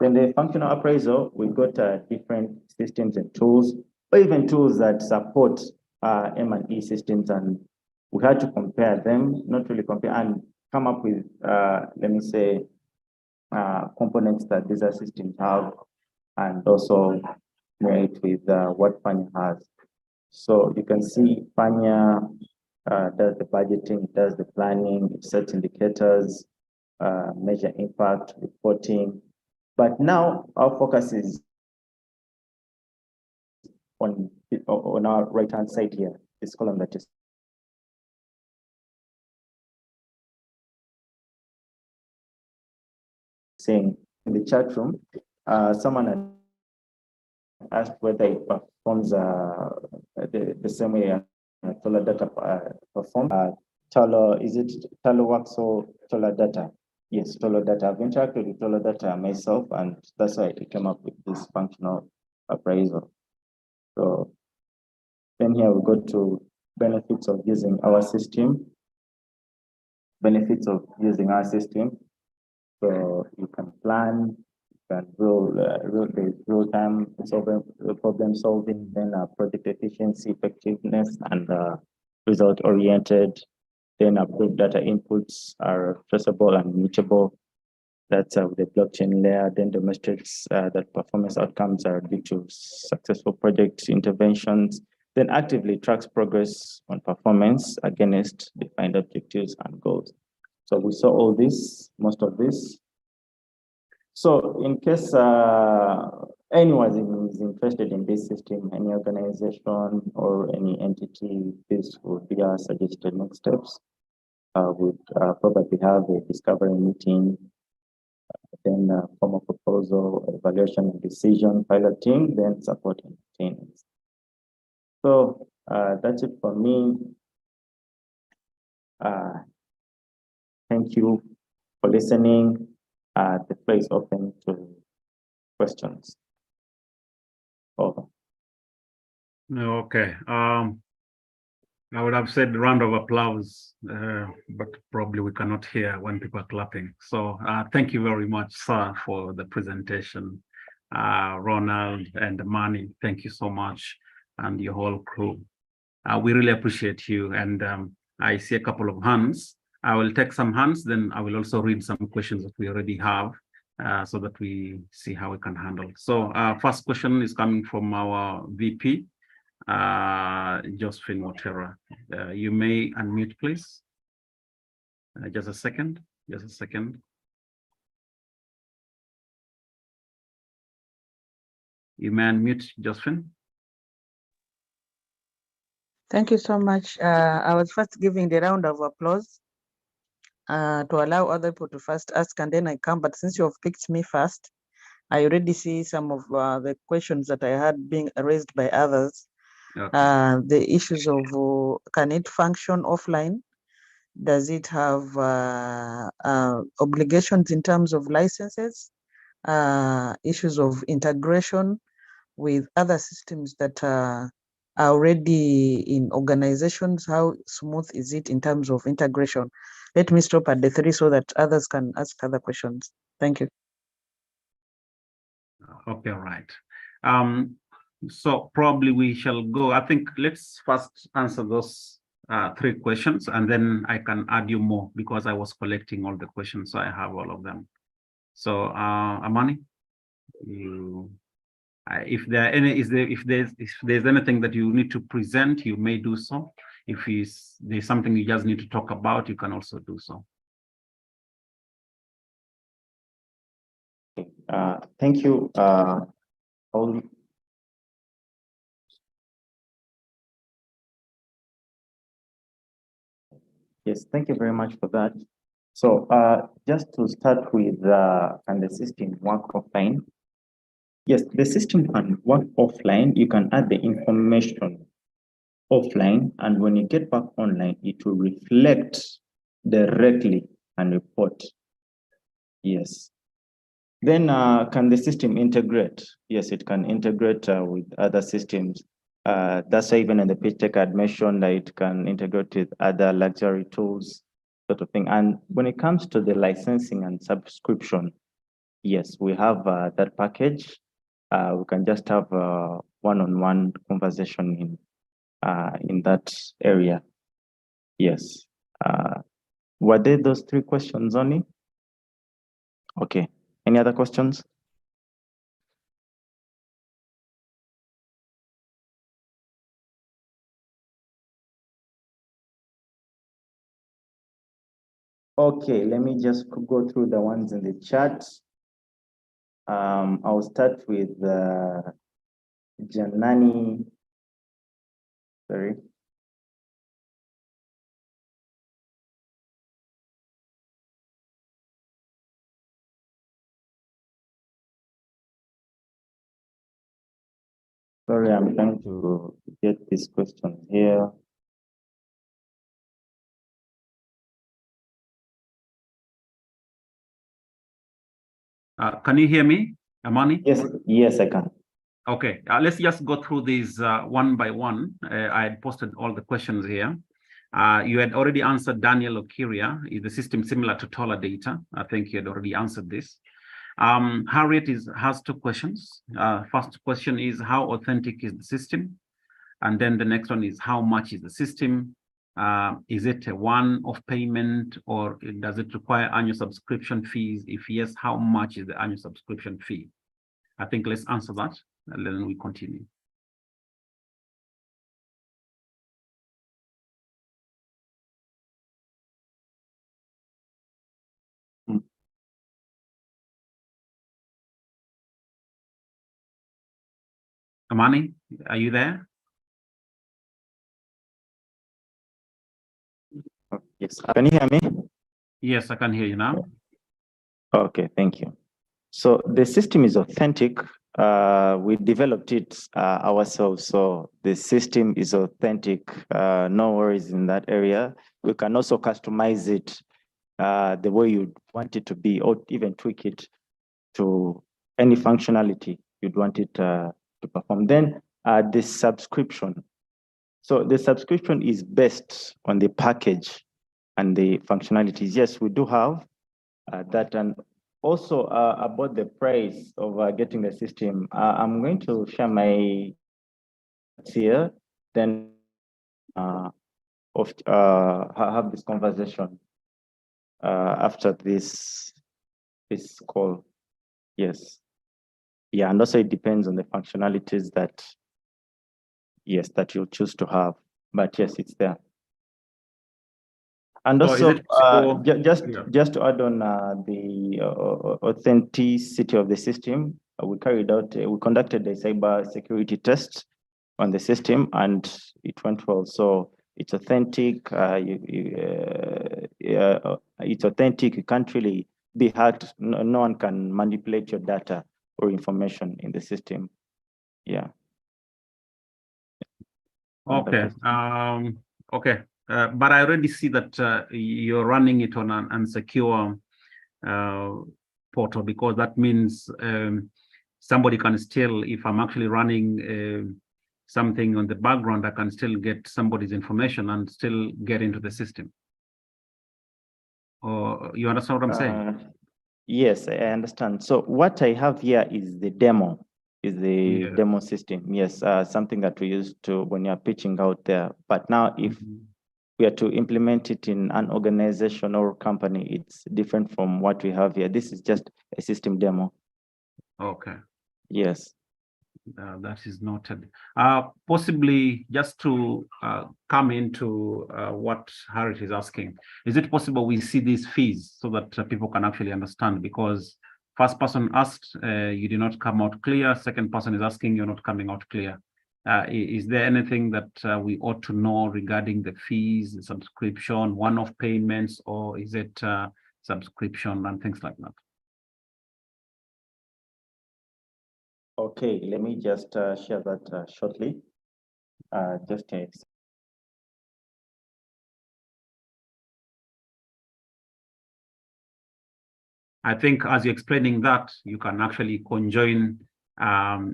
Then the functional appraisal, we've got different systems and tools, or even tools that support M&E systems, and we had to compare them, not really compare, and come up with, let me say, components that these systems have, and also marry it with what Panya has. So you can see Panya does the budgeting, does the planning, it sets indicators, measure impact, reporting. But now our focus is on our right-hand side here, this column that is saying in the chat room, someone had asked whether it performs the same way Tola data performs. Is it Talo works or Tola data? Yes, Tola data. I've interacted with Tola data myself, and that's why I came up with this functional appraisal. So then here we go to benefits of using our system. Benefits of using our system. So you can plan, you can real-time problem solving, then project efficiency, effectiveness, and result-oriented. Then approved data inputs are traceable and mutable. That's the blockchain layer. Then demonstrates that performance outcomes are due to successful project interventions. Then actively tracks progress on performance against defined objectives and goals. So we saw all this, most of this. So in case anyone is interested in this system, any organization or any entity, this would be our suggested next steps. Would probably have a discovery meeting, then form a proposal, evaluation and decision, piloting, then support and maintenance. So that's it for me. Thank you for listening. The floor is open to questions. Over. Okay. I would have said round of applause, but probably we cannot hear when people are clapping. So thank you very much, sir, for the presentation. Ronald and Mani. Thank you so much, and your whole crew. We really appreciate you. And I see a couple of hands. I will take some hands, then I will also read some questions that we already have so that we see how we can handle. So first question is coming from our VP, Josephine Watera. You may unmute, please. Just a second. Just a second. You may unmute, Josephine. Thank you so much. I was first giving the round of applause to allow other people to first ask, and then I come. But since you have picked me first, I already see some of the questions that I had being raised by others. Okay. The issues of can it function offline? Does it have obligations in terms of licenses? Issues of integration with other systems that are already in organizations? How smooth is it in terms of integration? Let me stop at the 3 so that others can ask other questions. Thank you. Okay, all right. So probably we shall go. I think let's first answer those 3 questions, and then I can add you more because I was collecting all the questions, so I have all of them. So Amani, you, if there are any, if there's anything that you need to present, you may do so. If there's something you just need to talk about, you can also do so. Thank you. Yes, thank you very much for that. So just to start with, can the system work offline? Yes, the system can work offline. You can add the information offline, and when you get back online, it will reflect directly and report. Yes. Then can the system integrate? Yes, it can integrate with other systems. That's why even in the pitch deck I had mentioned that it can integrate with other luxury tools, sort of thing. And when it comes to the licensing and subscription, yes, we have that package. We can just have a one-on-one conversation in that area. Yes. Were there those 3 questions only? Okay. Any other questions? Okay, let me just go through the ones in the chat. I'll start with Janani. Sorry. Sorry, I'm trying to get this question here. Can you hear me, Amani? Yes, yes, I can. Okay, let's just go through these one by one. I had posted all the questions here. You had already answered Daniel Okiria. Is the system similar to Tola data? I think you had already answered this. Harriet has 2 questions. First question is, how authentic is the system? And then the next one is, how much is the system? Is it a one-off payment, or does it require annual subscription fees? If yes, how much is the annual subscription fee? I think let's answer that, and then we continue. Amani, are you there? Yes, can you hear me? Yes, I can hear you now. Okay, thank you. So the system is authentic. We developed it ourselves, so the system is authentic. No worries in that area. We can also customize it the way you want it to be, or even tweak it to any functionality you'd want it to perform. Then the subscription. So the subscription is based on the package and the functionalities. Yes, we do have that, and also about the price of getting the system, I'm going to share my here, then have this conversation after this call. Yes. Yeah, and also it depends on the functionalities that you'll choose to have. But yes, it's there. And So is also, it possible- just to add on the authenticity of the system, we conducted a cyber security test on the system, and it went well. So it's authentic. It's authentic. You can't really be hacked. No one can manipulate your data or information in the system. Yeah. Okay. Okay. But I already see that you're running it on an unsecure portal, because that means somebody can still, if I'm actually running something on the background, I can still get somebody's information and still get into the system. Or you understand what I'm saying? Yes, I understand. So what I have here is the demo. Demo system. Yes, something that we use to when you're pitching out there. But now, if we are to implement it in an organization or company, it's different from what we have here. This is just a system demo. Okay. Yes. That is noted. Possibly just to come into what Harriet is asking, is it possible we see these fees so that people can actually understand? Because first person asked, you did not come out clear. Second person is asking, you're not coming out clear. Is there anything that we ought to know regarding the fees, the subscription, one-off payments, or is it subscription and things like that? Okay, let me just share that shortly. Just a I think as you're explaining that, you can actually conjoin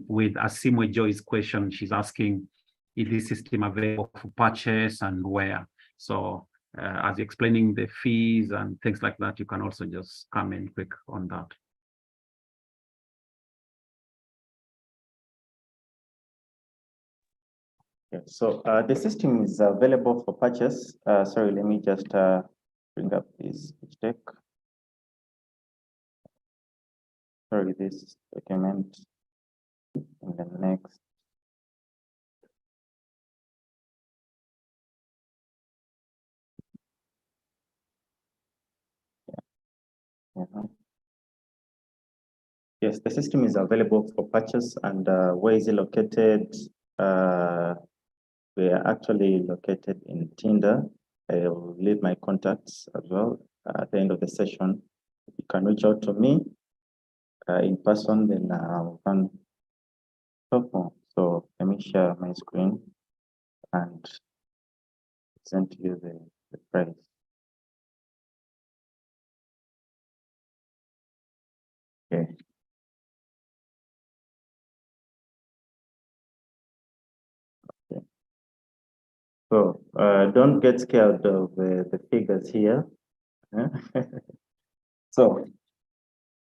with Asimwe Joy's question. She's asking, is this system available for purchase and where? So as you're explaining the fees and things like that, you can also just come in quick on that. Yeah, so the system is available for purchase. Sorry, let me just bring up this deck. Sorry, this document. And then next. Yeah. Yes, the system is available for purchase, and where is it located? We are actually located in Tinder. I will leave my contacts as well at the end of the session. You can reach out to me in person, then we can talk more. So let me share my screen and send you the price. Okay. Okay. So don't get scared of the figures here. So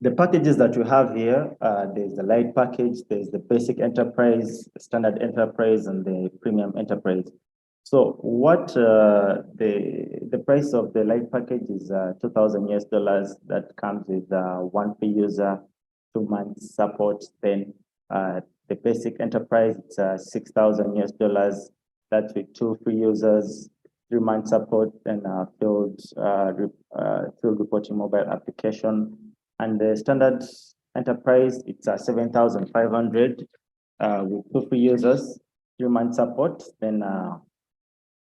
the packages that we have here, there's the light package, there's the basic enterprise, the standard enterprise, and the premium enterprise. So what the price of the light package is $2,000 that comes with one free user, 2 months support. Then the basic enterprise, it's $6,000. That's with 2 free users, 3 months support, and field reporting mobile application. And the standard enterprise, it's 7,500 with 2 free users, 3 months support, then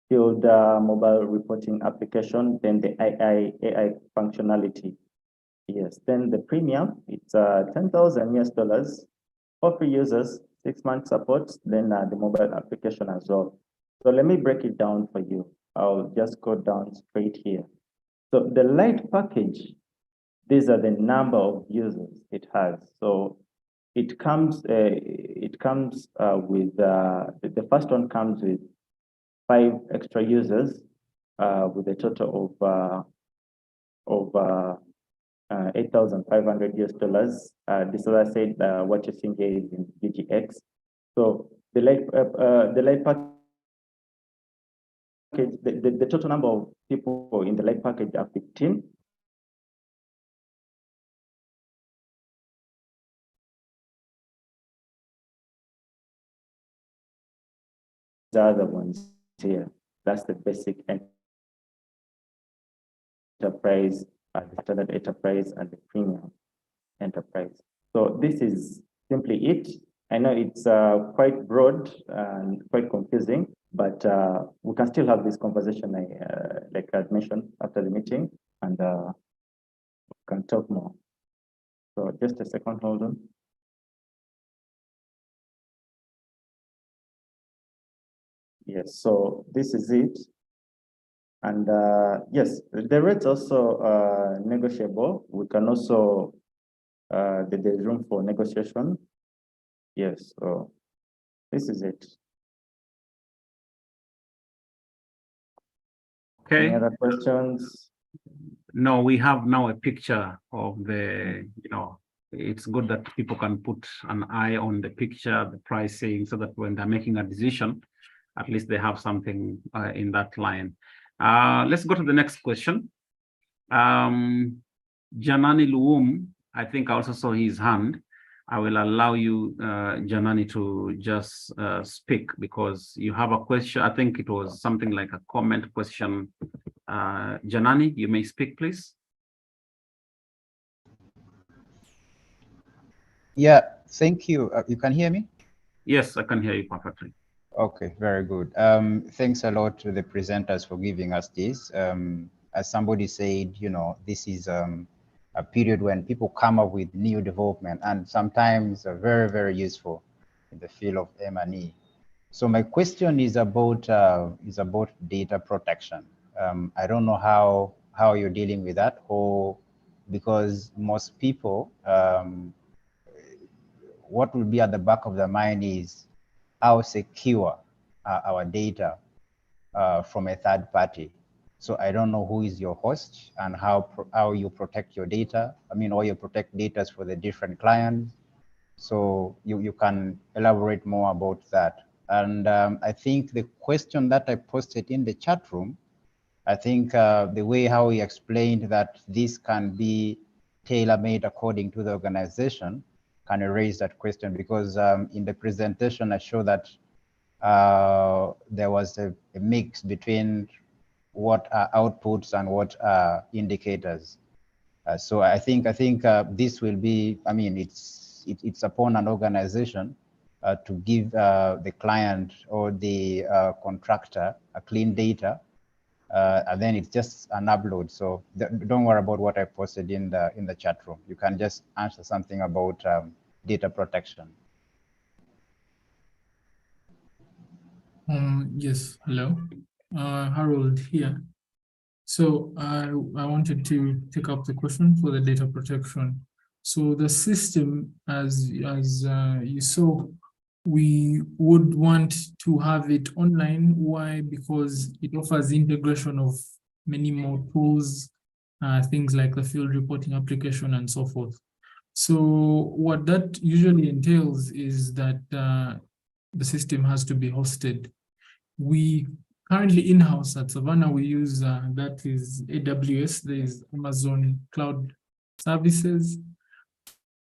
field mobile reporting application, then the AI functionality. Yes, then the premium, it's $10,000, 4 free users, 6 months support, then the mobile application as well. So let me break it down for you. I'll just go down straight here. So the light package, these are the number of users it has. So it comes with the first one comes with 5 extra users with a total of $8,500 US. This, as I said, what you're seeing here is in BGX. So the light package, the total number of people in the light package are 15. The other ones here, that's the basic enterprise, the standard enterprise, and the premium enterprise. So this is simply it. I know it's quite broad and quite confusing, but we can still have this conversation, like I mentioned, after the meeting, and we can talk more. So just a second, hold on. Yes, so this is it. And yes, the rates also negotiable. We can also, there's room for negotiation. Yes, so this is it. Okay. Any other questions? No, we have now a picture of the, it's good that people can put an eye on the picture, the pricing, so that when they're making a decision, at least they have something in that line. Let's go to the next question. Janani Luum, I think I also saw his hand. I will allow you, Janani, to just speak because you have a question. I think it was something like a comment question. Janani, you may speak, please. Yeah, thank you. You can hear me? Yes, I can hear you perfectly. Okay, very good. Thanks a lot to the presenters for giving us this. As somebody said, this is a period when people come up with new development and sometimes are very, very useful in the field of M&E. So my question is about data protection. I don't know how you're dealing with that, or because most people, what will be at the back of their mind is how secure our data from a third party. So I don't know who is your host and how you protect your data. I mean, or you protect data for the different clients. So you can elaborate more about that. And I think the question that I posted in the chat room, I think the way how he explained that this can be tailor-made according to the organization can raise that question, because in the presentation I showed that there was a mix between what are outputs and what are indicators. So I think this will be, I mean, it's upon an organization to give the client or the contractor a clean data, and then it's just an upload. So don't worry about what I posted in the chat room. You can just answer something about data protection. Yes, hello, Harold here. So I wanted to take up the question for the data protection. So the system, as you saw, we would want to have it online. Why? Because it offers integration of many more tools, things like the field reporting application and so forth. So what that usually entails is that the system has to be hosted. We currently in-house at Savannah, we use that is AWS, there is Amazon Cloud Services.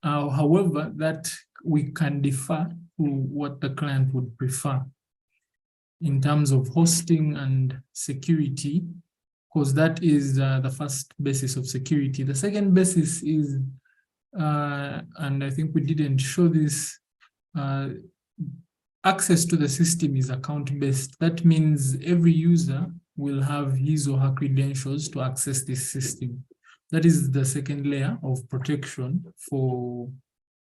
However, that we can defer to what the client would prefer in terms of hosting and security, because that is the first basis of security. The second basis is, and I think we didn't show this, access to the system is account-based. That means every user will have his or her credentials to access this system. That is the second layer of protection for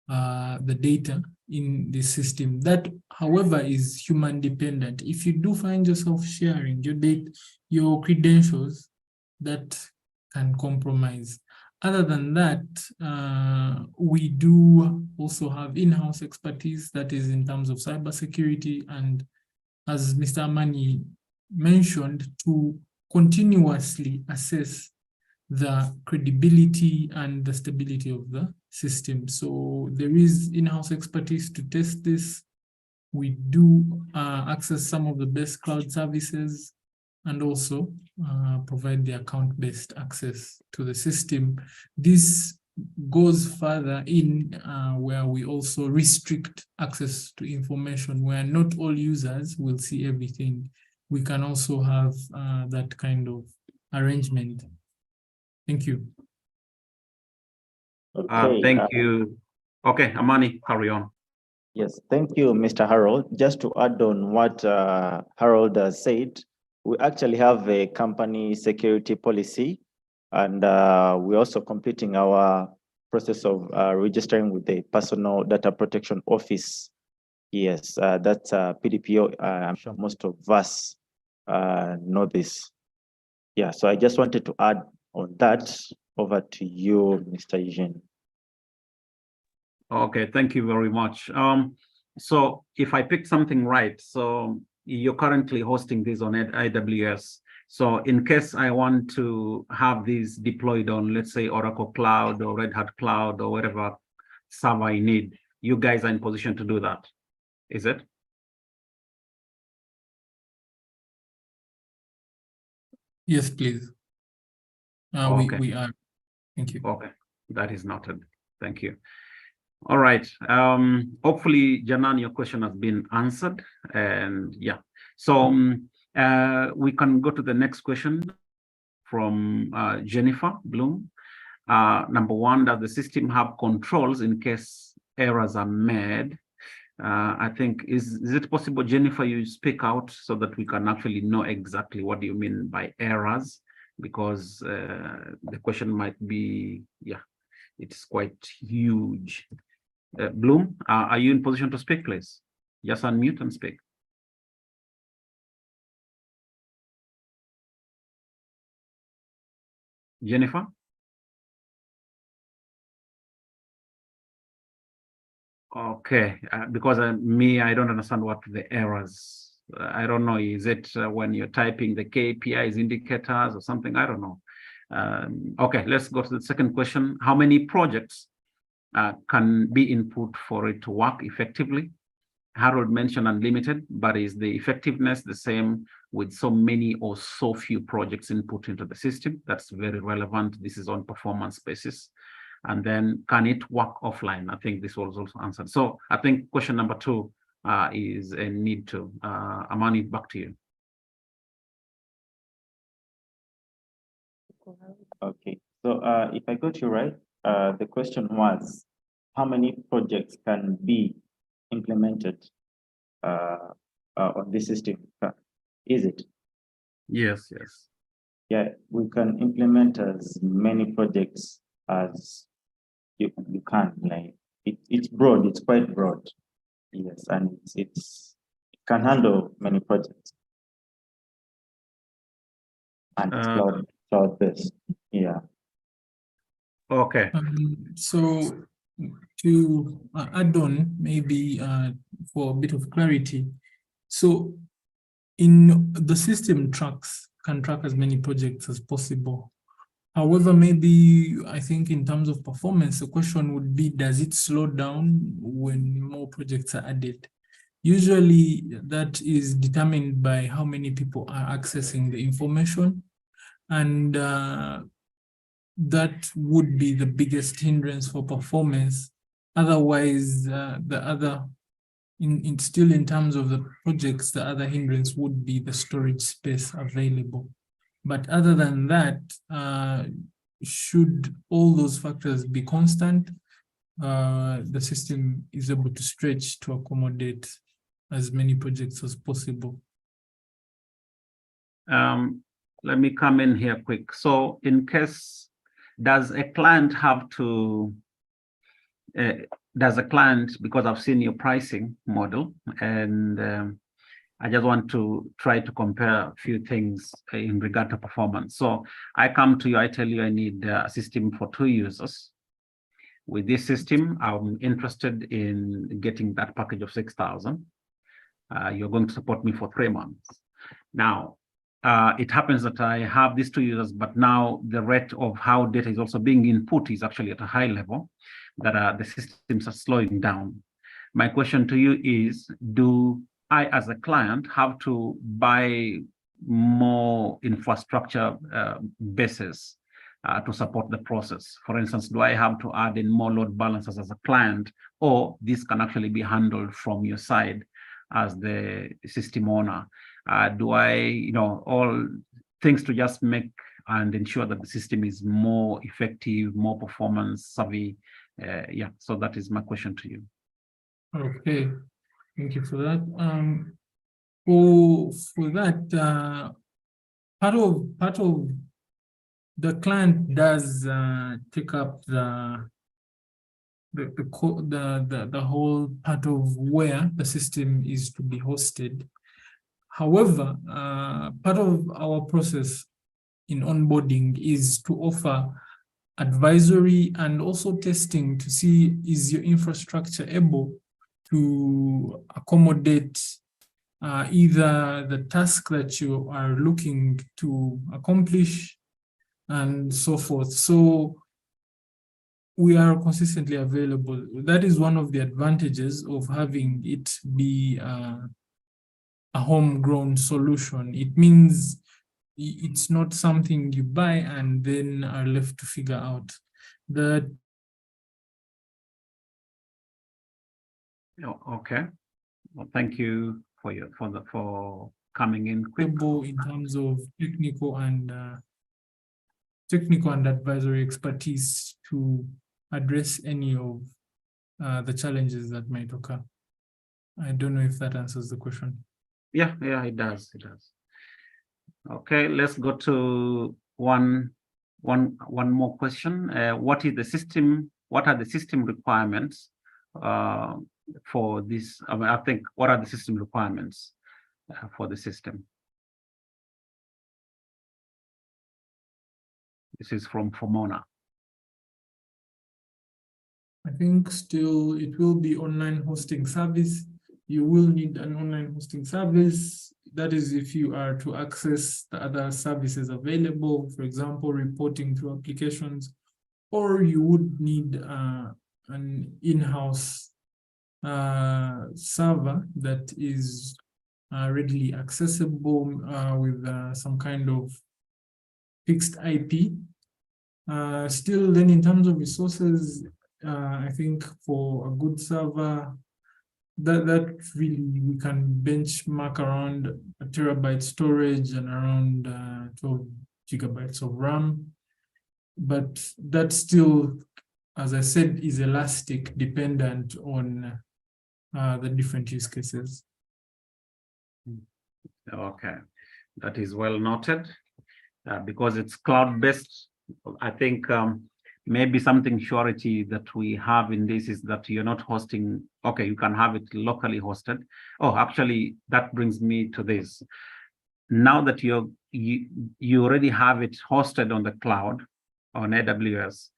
the data in the system. That, however, is human dependent. If you do find yourself sharing your data, your credentials, that can compromise. Other than that, we do also have in-house expertise that is in terms of cybersecurity, and as Mr. Amani mentioned, to continuously assess the credibility and the stability of the system. So there is in-house expertise to test this. We do access some of the best cloud services and also provide the account-based access to the system. This goes further in where we also restrict access to information, where not all users will see everything. We can also have that kind of arrangement. Thank you. Okay. Thank you. Okay, Amani, carry on. Yes, thank you, Mr. Harold. Just to add on what Harold has said, we actually have a company security policy, and we're also completing our process of registering with the Personal Data Protection Office. Yes, that's PDPO. I'm sure most of us know this. Yeah, so I just wanted to add on that. Over to you, Mr. Eugene. Okay, thank you very much. So if I picked something right, so you're currently hosting this on AWS. So in case I want to have these deployed on, let's say, Oracle Cloud or Red Hat Cloud or whatever server I need, you guys are in position to do that, is it? Yes, please. Okay. We are. Thank you. Okay, that is noted. Thank you. All right. Hopefully, Janan, your question has been answered. And yeah, so we can go to the next question from Jennifer Bloom. Number one, does the system have controls in case errors are made? I think, is it possible, Jennifer, you speak out so that we can actually know exactly what do you mean by errors? Because the question might be, yeah, it's quite huge. Bloom, are you in position to speak, please? Just unmute and speak. Jennifer? Okay, because I don't understand what the errors, I don't know, is it when you're typing the KPIs indicators or something? I don't know. Okay, let's go to the second question. How many projects can be input for it to work effectively? Harold mentioned unlimited, but is the effectiveness the same with so many or so few projects input into the system? That's very relevant. This is on performance basis. And then can it work offline? I think this was also answered. So I think question number 2 is a need to. Amani, back to you. Okay, so if I got you right, the question was, how many projects can be implemented on this system? Is it? Yes, yes. Yeah, we can implement as many projects as you can. Like it's broad, it's quite broad. Yes, and it can handle many projects. And it's cloud-based. Yeah. Okay. So to add on, maybe for a bit of clarity, so in the system can track as many projects as possible. However, maybe I think in terms of performance, the question would be, does it slow down when more projects are added? Usually that is determined by how many people are accessing the information, and that would be the biggest hindrance for performance. Otherwise, the other, still in terms of the projects, the other hindrance would be the storage space available. But other than that, should all those factors be constant, the system is able to stretch to accommodate as many projects as possible. Let me come in here quick. So in case, does a client have to, because I've seen your pricing model, and I just want to try to compare a few things in regard to performance. So I come to you, I tell you I need a system for 2 users. With this system, I'm interested in getting that package of 6,000. You're going to support me for 3 months. Now, it happens that I have these 2 users, but now the rate of how data is also being input is actually at a high level, that the systems are slowing down. My question to you is, do I, as a client, have to buy more infrastructure bases to support the process? For instance, do I have to add in more load balancers as a client, or this can actually be handled from your side as the system owner? Do I, all things to just make and ensure that the system is more effective, more performance savvy? Yeah, so that is my question to you. Okay, thank you for that. For that, part of the client does take up the whole part of where the system is to be hosted. However, part of our process in onboarding is to offer advisory and also testing to see, is your infrastructure able to accommodate either the task that you are looking to accomplish and so forth. So we are consistently available. That is one of the advantages of having it be a homegrown solution. It means it's not something you buy and then are left to figure out. That Okay. Well, thank you for coming in quick. in terms of technical and advisory expertise to address any of the challenges that might occur. I don't know if that answers the question. Yeah, it does. Okay, let's go to one more question. What is the system? What are the system requirements for this? I mean, I think, what are the system requirements for the system? This is from Mona. I think still it will be online hosting service. You will need an online hosting service. That is if you are to access the other services available, for example, reporting through applications, or you would need an in-house server that is readily accessible with some kind of fixed IP. Still, then in terms of resources, I think for a good server, that really we can benchmark around a terabyte storage and around 12 gigabytes of RAM. But that still, as I said, is elastic, dependent on the different use cases. Okay, that is well noted. Because it's cloud-based, I think maybe something surety that we have in this is that you're not hosting. Okay, you can have it locally hosted. Oh, actually, that brings me to this. Now that you already have it hosted on the cloud, on AWS,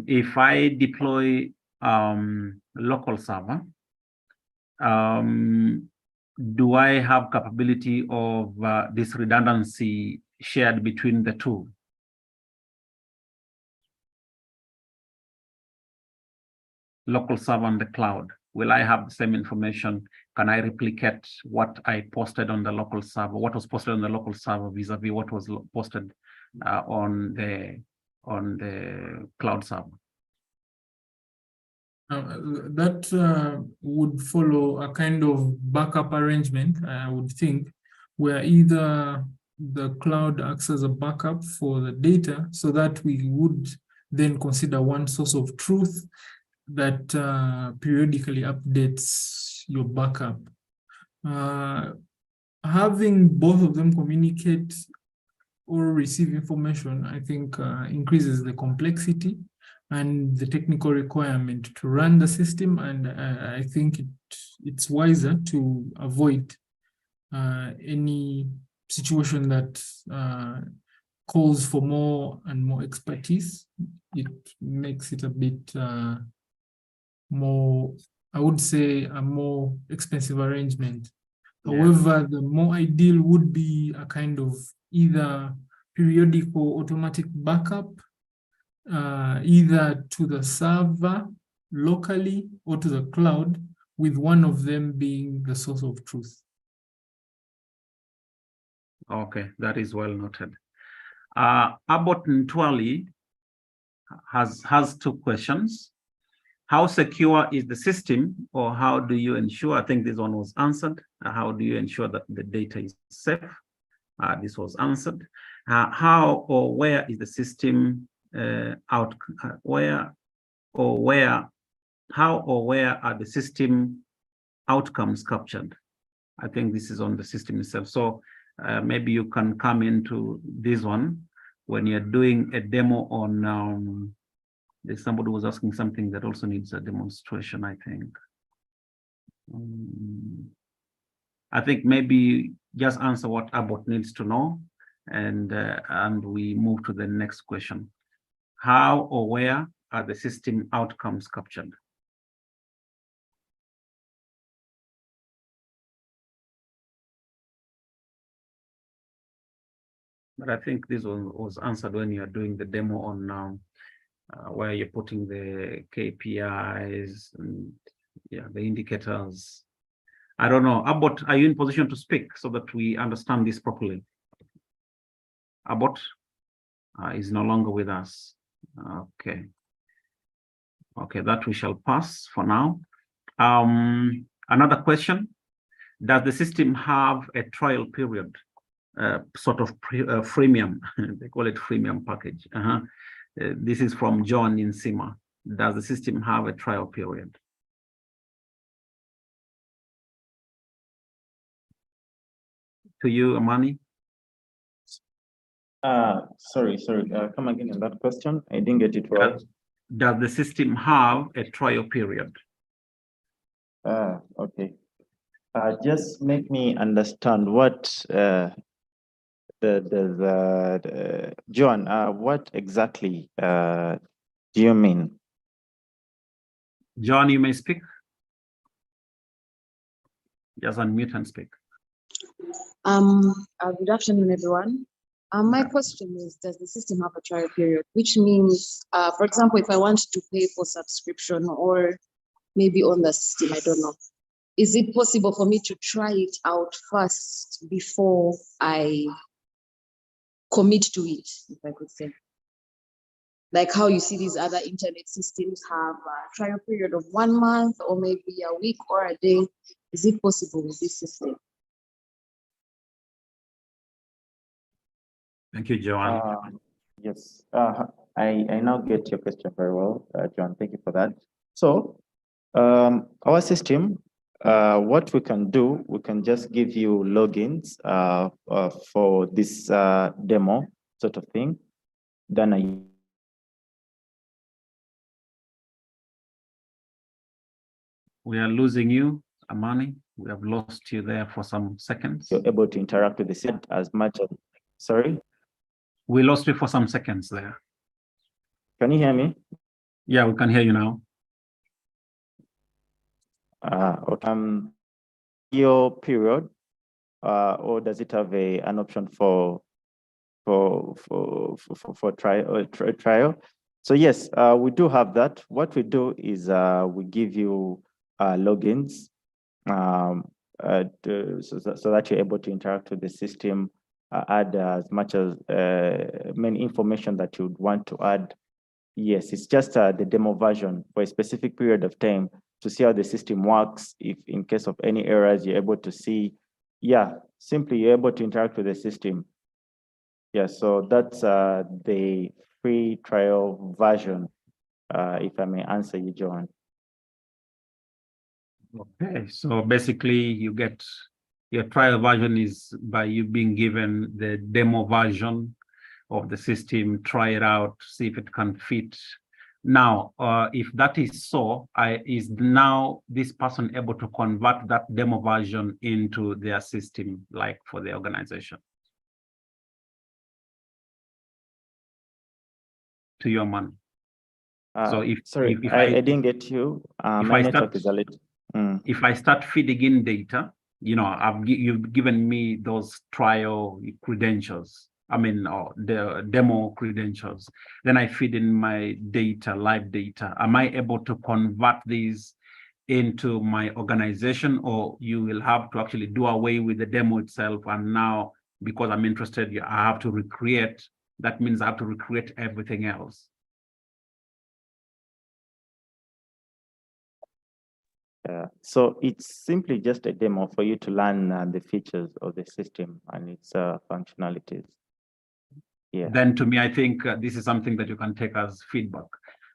if I deploy local server, do I have capability of this redundancy shared between the two? Local server on the cloud, will I have the same information? Can I replicate what I posted on the local server, what was posted on the local server vis-a-vis what was posted on the cloud server? That would follow a kind of backup arrangement, I would think, where either the cloud acts as a backup for the data, so that we would then consider one source of truth that periodically updates your backup. Having both of them communicate or receive information, I think increases the complexity and the technical requirement to run the system, and I think it's wiser to avoid any situation that calls for more and more expertise. It makes it a bit more, I would say, a more expensive arrangement. However, the more ideal would be a kind of either periodic or automatic backup, either to the server locally or to the cloud, with one of them being the source of truth. Okay, that is well noted. Abbott Ntwali has two questions. How secure is the system, or how do you ensure? I think this one was answered. How do you ensure that the data is safe? This was answered. How or where is the system how or where are the system outcomes captured? I think this is on the system itself. So maybe you can come into this one when you're doing a demo on, there's somebody who was asking something that also needs a demonstration, I think. I think maybe just answer what Abbott needs to know, and we move to the next question. How or where are the system outcomes captured? But I think this one was answered when you are doing the demo on where you're putting the KPIs and the indicators. I don't know. Abbott, are you in position to speak so that we understand this properly? Abbott is no longer with us. Okay. Okay, that we shall pass for now. Another question. Does the system have a trial period? Sort of freemium, they call it freemium package. This is from John in Sima. Does the system have a trial period? To you, Amani? Sorry, come again in that question. I didn't get it right. Does the system have a trial period? Okay. Just make me understand what John, what exactly do you mean? John, you may speak. Just unmute and speak. Good afternoon, everyone. My question is, does the system have a trial period? Which means, for example, if I want to pay for subscription or maybe on the system, I don't know. Is it possible for me to try it out first before I commit to it, if I could say? Like how you see these other internet systems have a trial period of 1 month or maybe a week or a day. Is it possible with this system? Thank you, Joanne. Yes, I now get your question very well, John. Thank you for that. So our system, what we can do, we can just give you logins for this demo sort of thing. Then We are losing you, Amani. We have lost you there for some seconds. you're able to interact with the system as much as, sorry? We lost you for some seconds there. Can you hear me? Yeah, we can hear you now. Okay. Your period, or does it have an option for trial? So yes, we do have that. What we do is we give you logins so that you're able to interact with the system, add as much as many information that you'd want to add. Yes, it's just the demo version for a specific period of time to see how the system works. If in case of any errors, you're able to see, simply you're able to interact with the system. Yeah, so that's the free trial version, if I may answer you, John. Okay, so basically you get your trial version is by you being given the demo version of the system, try it out, see if it can fit. Now, if that is so, is now this person able to convert that demo version into their system, like for the organization? To your man. So if sorry, if I didn't get you. My network is a little. If I start feeding in data, you know, you've given me those trial credentials. I mean, the demo credentials. Then I feed in my data, live data. Am I able to convert these into my organization, or you will have to actually do away with the demo itself? And now, because I'm interested, I have to recreate. That means I have to recreate everything else. So it's simply just a demo for you to learn the features of the system and its functionalities. Yeah. Then to me, I think this is something that you can take as feedback,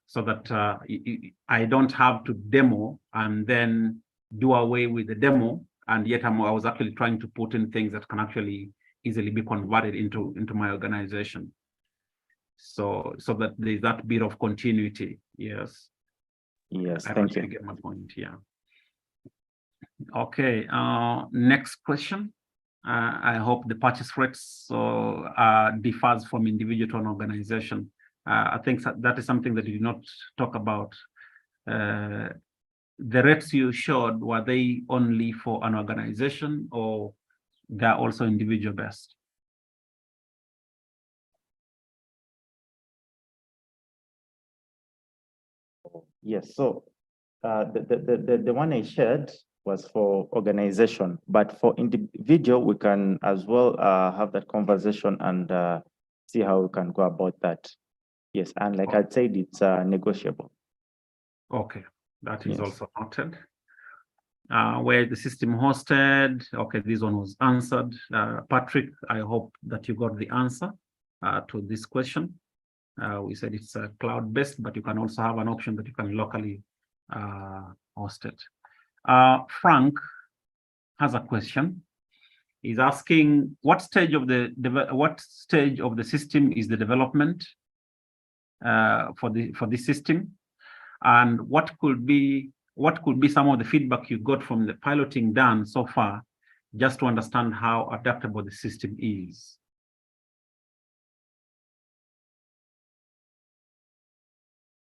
so that I don't have to demo and then do away with the demo, and yet I was actually trying to put in things that can actually easily be converted into my organization. So that there's that bit of continuity. Yes. Yes, I thank you. get my point. Yeah. Okay. Next question. I hope the purchase rates differs from individual to an organization. I think that is something that you did not talk about. The rates you showed, were they only for an organization, or they're also individual based? Yes, so the one I shared was for organization, but for individual, we can as well have that conversation and see how we can go about that. Yes, and like I said, it's negotiable. Okay, that is Yes. also noted. Where the system hosted? Okay, this one was answered. Patrick, I hope that you got the answer to this question. We said it's cloud-based, but you can also have an option that you can locally host it. Frank has a question. He's asking, what stage of the system is the development for this system, and what could be some of the feedback you got from the piloting done so far, just to understand how adaptable the system is?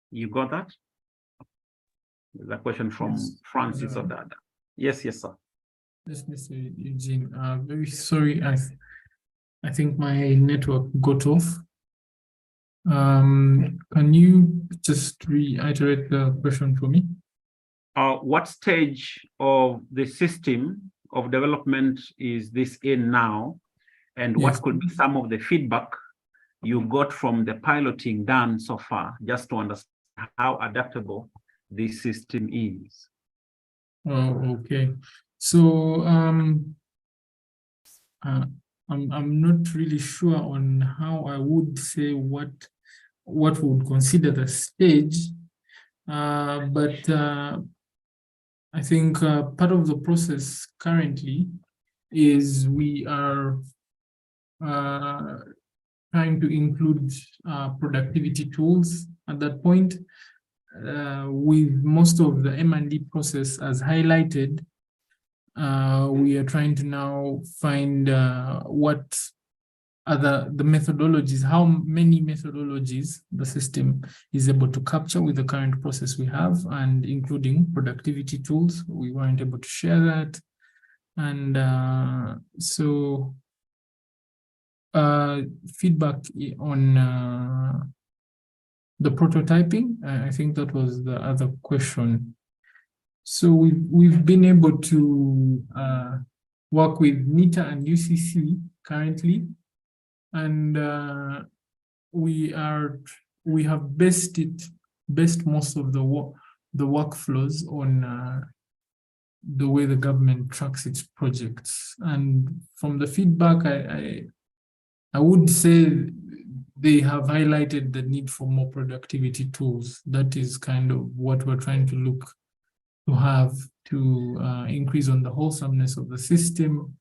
You got that? There's a question from Francis Odada. Yes, sir. Yes, Mr. Eugene. Very sorry. I think my network got off. Can you just reiterate the question for me? What stage of the system of development is this in now? And what could be some of the feedback you got from the piloting done so far, just to understand how adaptable this system is? Oh, okay. So I'm not really sure on how I would say what would consider the stage, but I think part of the process currently is we are trying to include productivity tools at that point. With most of the M&D process as highlighted, we are trying to now find what are the methodologies, how many methodologies the system is able to capture with the current process we have, and including productivity tools. We weren't able to share that. And so feedback on the prototyping, I think that was the other question. So we've been able to work with NITA and UCC currently, and we have based most of the workflows on the way the government tracks its projects. And from the feedback, I would say they have highlighted the need for more productivity tools. That is kind of what we're trying to look to have to increase on the wholesomeness of the system.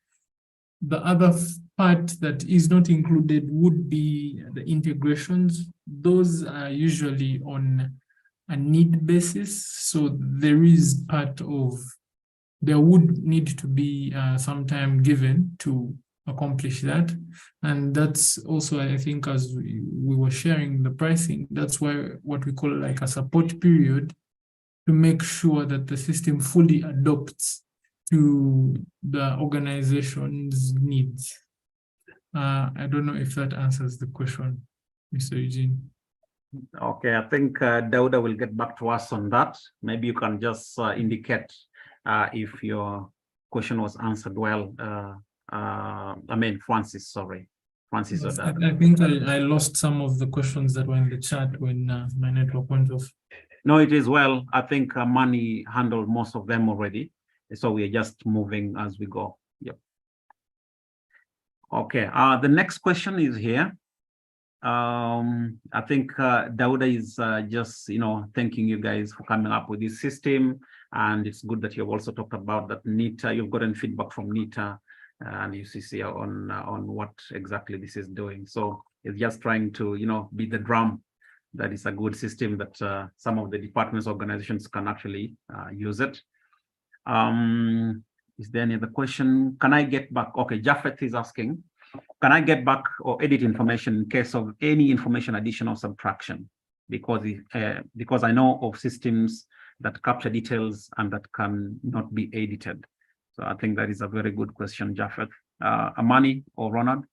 The other part that is not included would be the integrations. Those are usually on a need basis. So there would need to be some time given to accomplish that. And that's also, I think, as we were sharing the pricing, that's why what we call like a support period, to make sure that the system fully adopts to the organization's needs. I don't know if that answers the question, Mr. Eugene. Okay, I think Dauda will get back to us on that. Maybe you can just indicate if your question was answered well. I mean, Francis, sorry. Francis. Yes, I think I lost some of the questions that were in the chat when my network went off. No, it is well. I think Mani handled most of them already. So we are just moving as we go. Yep. Okay, the next question is here. I think Dauda is just, thanking you guys for coming up with this system. And it's good that you've also talked about that NITA, you've gotten feedback from NITA and UCC on what exactly this is doing. So it's just trying to, beat the drum that is a good system that some of the departments, organizations can actually use it. Is there any other question? Can I get back? Okay, Japheth is asking, can I get back or edit information in case of any information addition or subtraction? Because I know of systems that capture details and that can not be edited. So I think that is a very good question, Japheth. Amani or Ronald?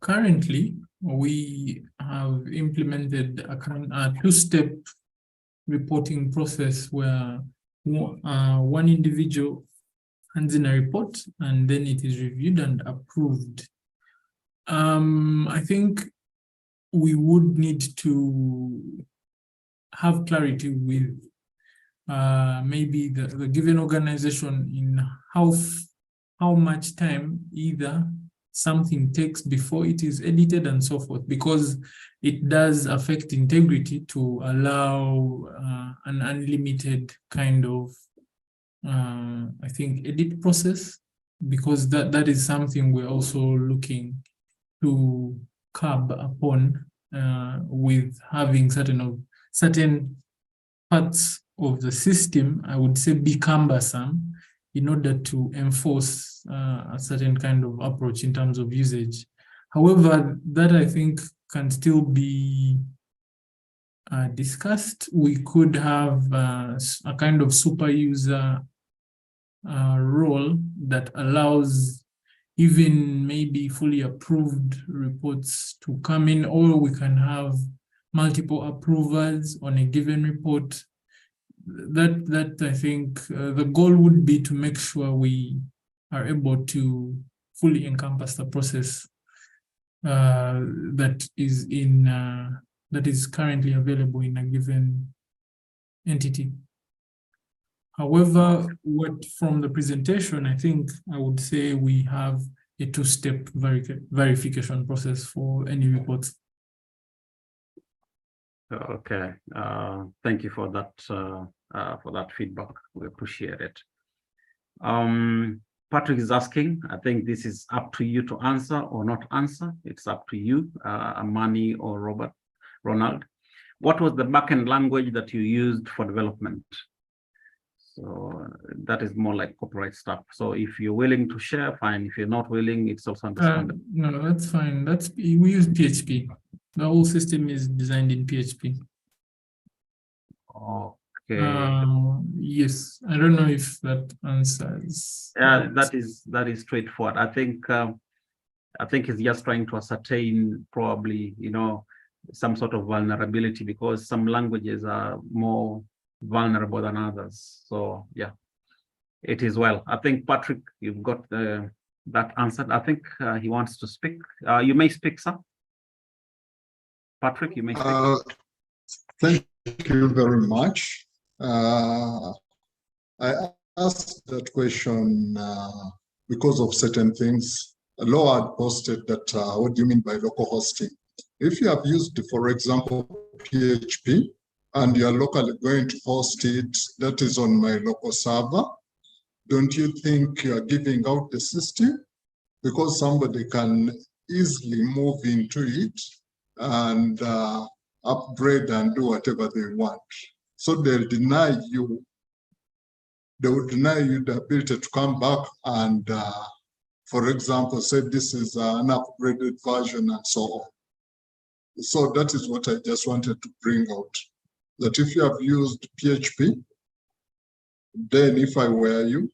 Currently, we have implemented a two-step reporting process where one individual hands in a report and then it is reviewed and approved. I think we would need to have clarity with maybe the given organization in how much time either something takes before it is edited and so forth, because it does affect integrity to allow an unlimited kind of I think edit process, because that is something we're also looking to curb upon with having certain parts of the system, I would say, be cumbersome in order to enforce a certain kind of approach in terms of usage. However, that I think can still be discussed. We could have a kind of super user role that allows even maybe fully approved reports to come in, or we can have multiple approvers on a given report. That I think the goal would be to make sure we are able to fully encompass the process that is currently available in a given entity. However, from the presentation, I think I would say we have a two-step verification process for any reports. Okay, thank you for that feedback. We appreciate it. Patrick is asking, I think this is up to you to answer or not answer. It's up to you, Amani or Ronald. What was the backend language that you used for development? So that is more like corporate stuff. So if you're willing to share, fine. If you're not willing, it's also understandable. No, that's fine. We use PHP. The whole system is designed in PHP. Okay. Yes, I don't know if that answers. Yeah, that is straightforward. I think it's just trying to ascertain probably, some sort of vulnerability, because some languages are more vulnerable than others. So yeah, it is well. I think Patrick, you've got that answered. I think he wants to speak. You may speak, sir. Patrick, you may speak. Thank you very much. I asked that question because of certain things. Law had posted that, what do you mean by local hosting? If you have used, for example, PHP, and you're locally going to host it, that is on my local server, don't you think you're giving out the system? Because somebody can easily move into it and upgrade and do whatever they want. So they'll deny you, they will deny you the ability to come back and, for example, say this is an upgraded version and so on. So that is what I just wanted to bring out. That if you have used PHP then if I were you,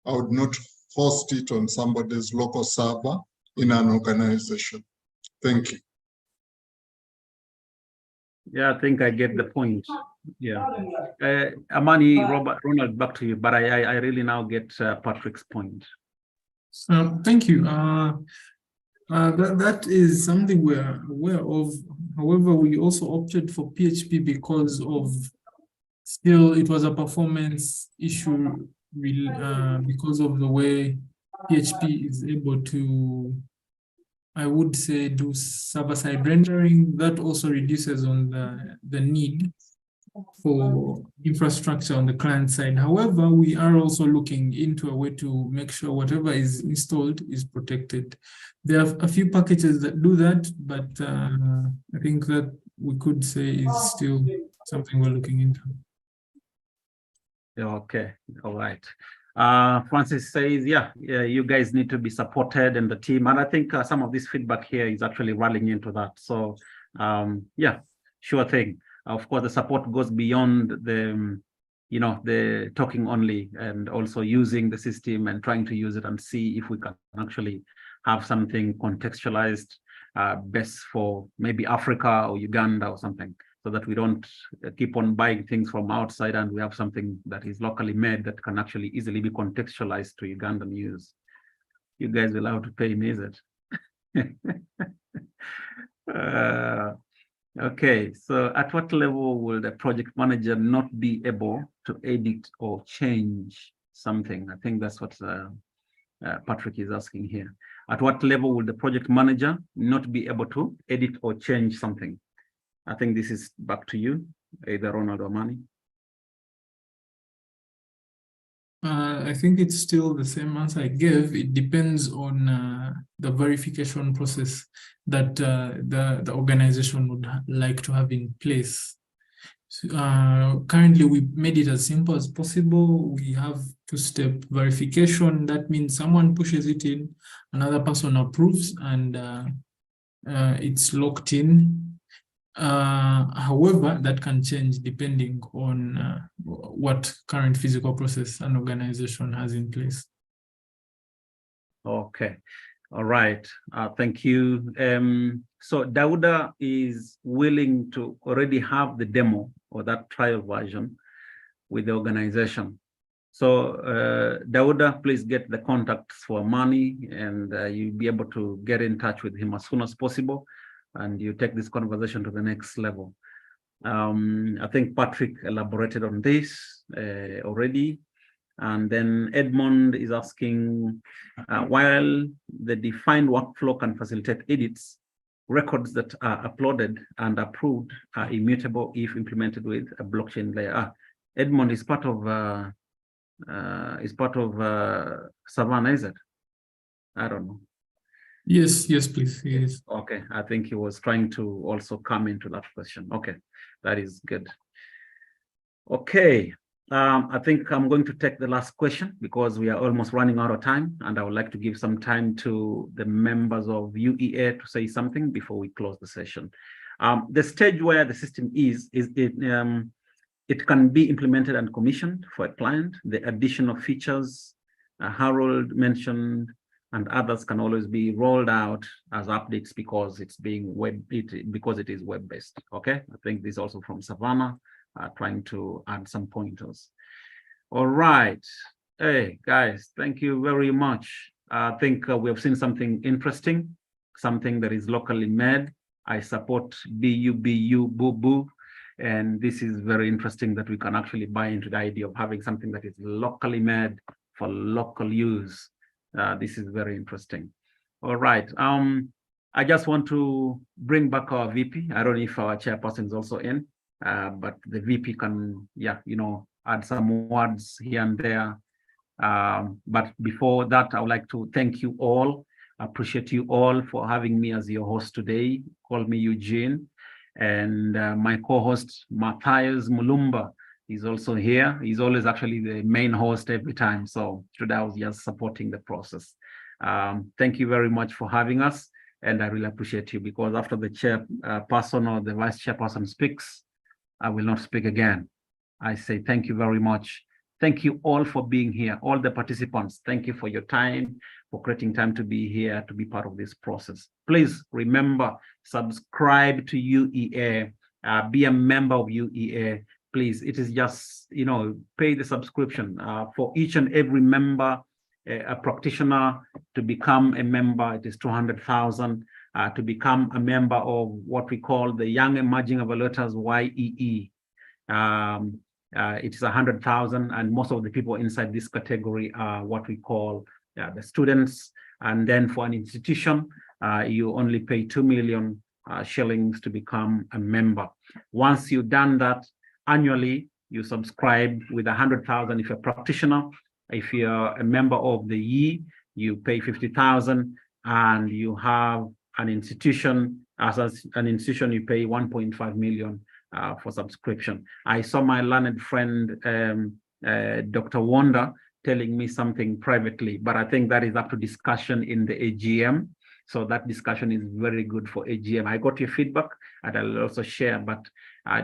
I would not host it on somebody's local server in an organization. Thank you. Yeah, I think I get the point. Yeah. Amani, Robert, Ronald, back to you, but I really now get Patrick's point. Thank you. That is something we're aware of. However, we also opted for PHP because of still it was a performance issue because of the way PHP is able to, I would say, do server-side rendering. That also reduces on the need for infrastructure on the client side. However, we are also looking into a way to make sure whatever is installed is protected. There are a few packages that do that, but I think that we could say is still something we're looking into. Okay, all right. Francis says, yeah, you guys need to be supported and the team. And I think some of this feedback here is actually rallying into that. So yeah, sure thing. Of course, the support goes beyond the, the talking only, and also using the system and trying to use it and see if we can actually have something contextualized best for maybe Africa or Uganda or something, so that we don't keep on buying things from outside and we have something that is locally made that can actually easily be contextualized to Ugandan use. You guys will have to pay me, is it? Okay, so at what level will the project manager not be able to edit or change something? I think that's what Patrick is asking here. At what level will the project manager not be able to edit or change something? I think this is back to you, either Ronald or Mani. I think it's still the same answer I gave. It depends on the verification process that the organization would like to have in place. Currently, we made it as simple as possible. We have two-step verification. That means someone pushes it in, another person approves, and it's locked in. However, that can change depending on what current physical process an organization has in place. Okay, all right, thank you. So Dauda is willing to already have the demo or that trial version with the organization. So Dauda, please get the contacts for Mani, and you'll be able to get in touch with him as soon as possible, and you take this conversation to the next level. I think Patrick elaborated on this already. And then Edmond is asking, while the defined workflow can facilitate edits, records that are uploaded and approved are immutable if implemented with a blockchain layer. Edmond is part of Savannah, is it? I don't know. Yes, please. Yes. Okay, I think he was trying to also come into that question. Okay, that is good. Okay, I think I'm going to take the last question because we are almost running out of time, and I would like to give some time to the members of UEA to say something before we close the session. The stage where the system is it can be implemented and commissioned for a client. The addition of features Harold mentioned and others can always be rolled out as updates because it's being because it is web-based. Okay, I think this is also from Savannah, trying to add some pointers. All right, hey guys, thank you very much. I think we have seen something interesting, something that is locally made. I support BU boo boo. And this is very interesting that we can actually buy into the idea of having something that is locally made for local use. This is very interesting. All right. I just want to bring back our VP. I don't know if our chairperson is also in, but the VP can, add some words here and there. But before that, I would like to thank you all. I appreciate you all for having me as your host today. Call me Eugene. And my co-host, Matthias Mulumba, is also here. He's always actually the main host every time. So today I was just supporting the process. Thank you very much for having us. And I really appreciate you, because after the chairperson or the vice chairperson speaks, I will not speak again. I say thank you very much. Thank you all for being here, all the participants. Thank you for your time, for creating time to be here, to be part of this process. Please remember, subscribe to UEA, be a member of UEA. Please, it is just, pay the subscription. For each and every member, a practitioner, to become a member, it is 200,000. To become a member of what we call the Young Emerging Evaluators, YEE. It is 100,000, and most of the people inside this category are what we call the students. And then for an institution, you only pay 2 million shillings to become a member. Once you've done that, annually, you subscribe with 100,000 if you're a practitioner. If you're a member of the YEE, you pay 50,000, and you have an institution. As an institution, you pay 1.5 million for subscription. I saw my learned friend, Dr. Wanda, telling me something privately, but I think that is up to discussion in the AGM. So that discussion is very good for AGM. I got your feedback, and I'll also share, but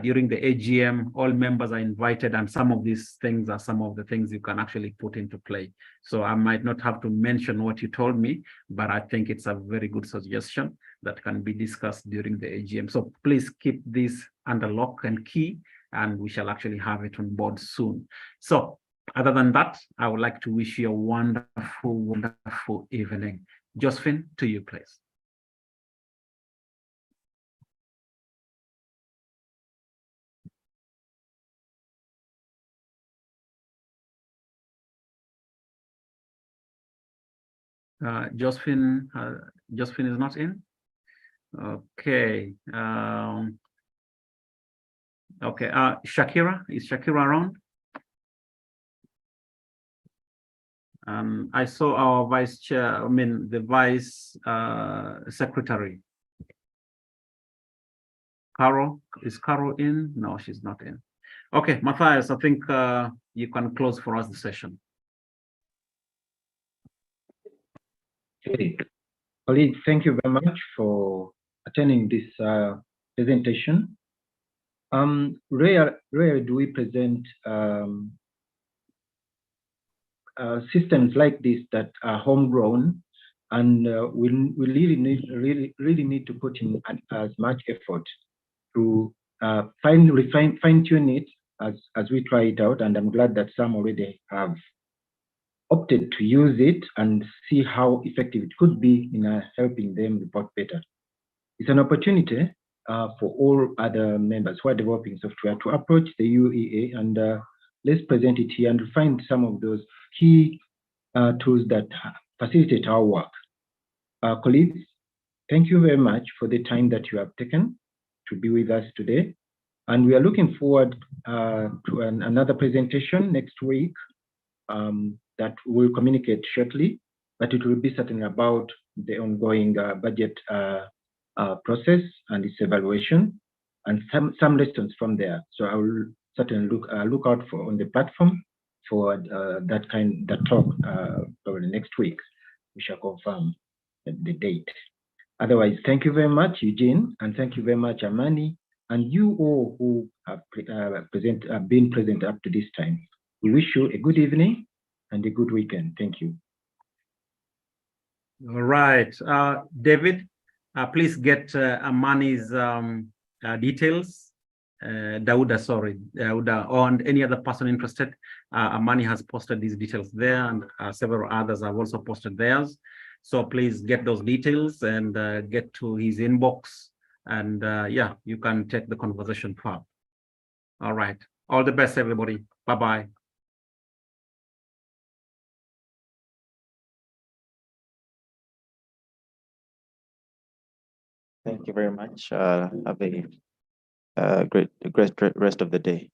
during the AGM, all members are invited, and some of these things are some of the things you can actually put into play. So I might not have to mention what you told me, but I think it's a very good suggestion that can be discussed during the AGM. So please keep this under lock and key, and we shall actually have it on board soon. So other than that, I would like to wish you a wonderful, wonderful evening. Josephine, to you, please. Josephine is not in. Okay. Okay. Shakira, is Shakira around? I saw our vice chair, the vice secretary. Carol, is Carol in? No, she's not in. Okay, Matthias, I think you can close for us the session. Okay, colleagues, thank you very much for attending this presentation. Rarely do we present systems like this that are homegrown, and we really need to put in as much effort to fine-tune it as we try it out. And I'm glad that some already have opted to use it and see how effective it could be in helping them report better. It's an opportunity for all other members who are developing software to approach the UEA and let's present it here and find some of those key tools that facilitate our work. Colleagues, thank you very much for the time that you have taken to be with us today. And we are looking forward to another presentation next week that we'll communicate shortly, but it will be certainly about the ongoing budget process and its evaluation and some lessons from there. So I will certainly look out for on the platform for that talk probably next week. We shall confirm the date. Otherwise, thank you very much, Eugene, and thank you very much, Amani, and you all who have been present up to this time. We wish you a good evening and a good weekend. Thank you. All right, David, please get Amani's details. Dauda, and any other person interested. Amani has posted these details there, and several others have also posted theirs. So please get those details and get to his inbox, and yeah, you can take the conversation further. All right, all the best, everybody. Bye-bye. Thank you very much. Have a great rest of the day.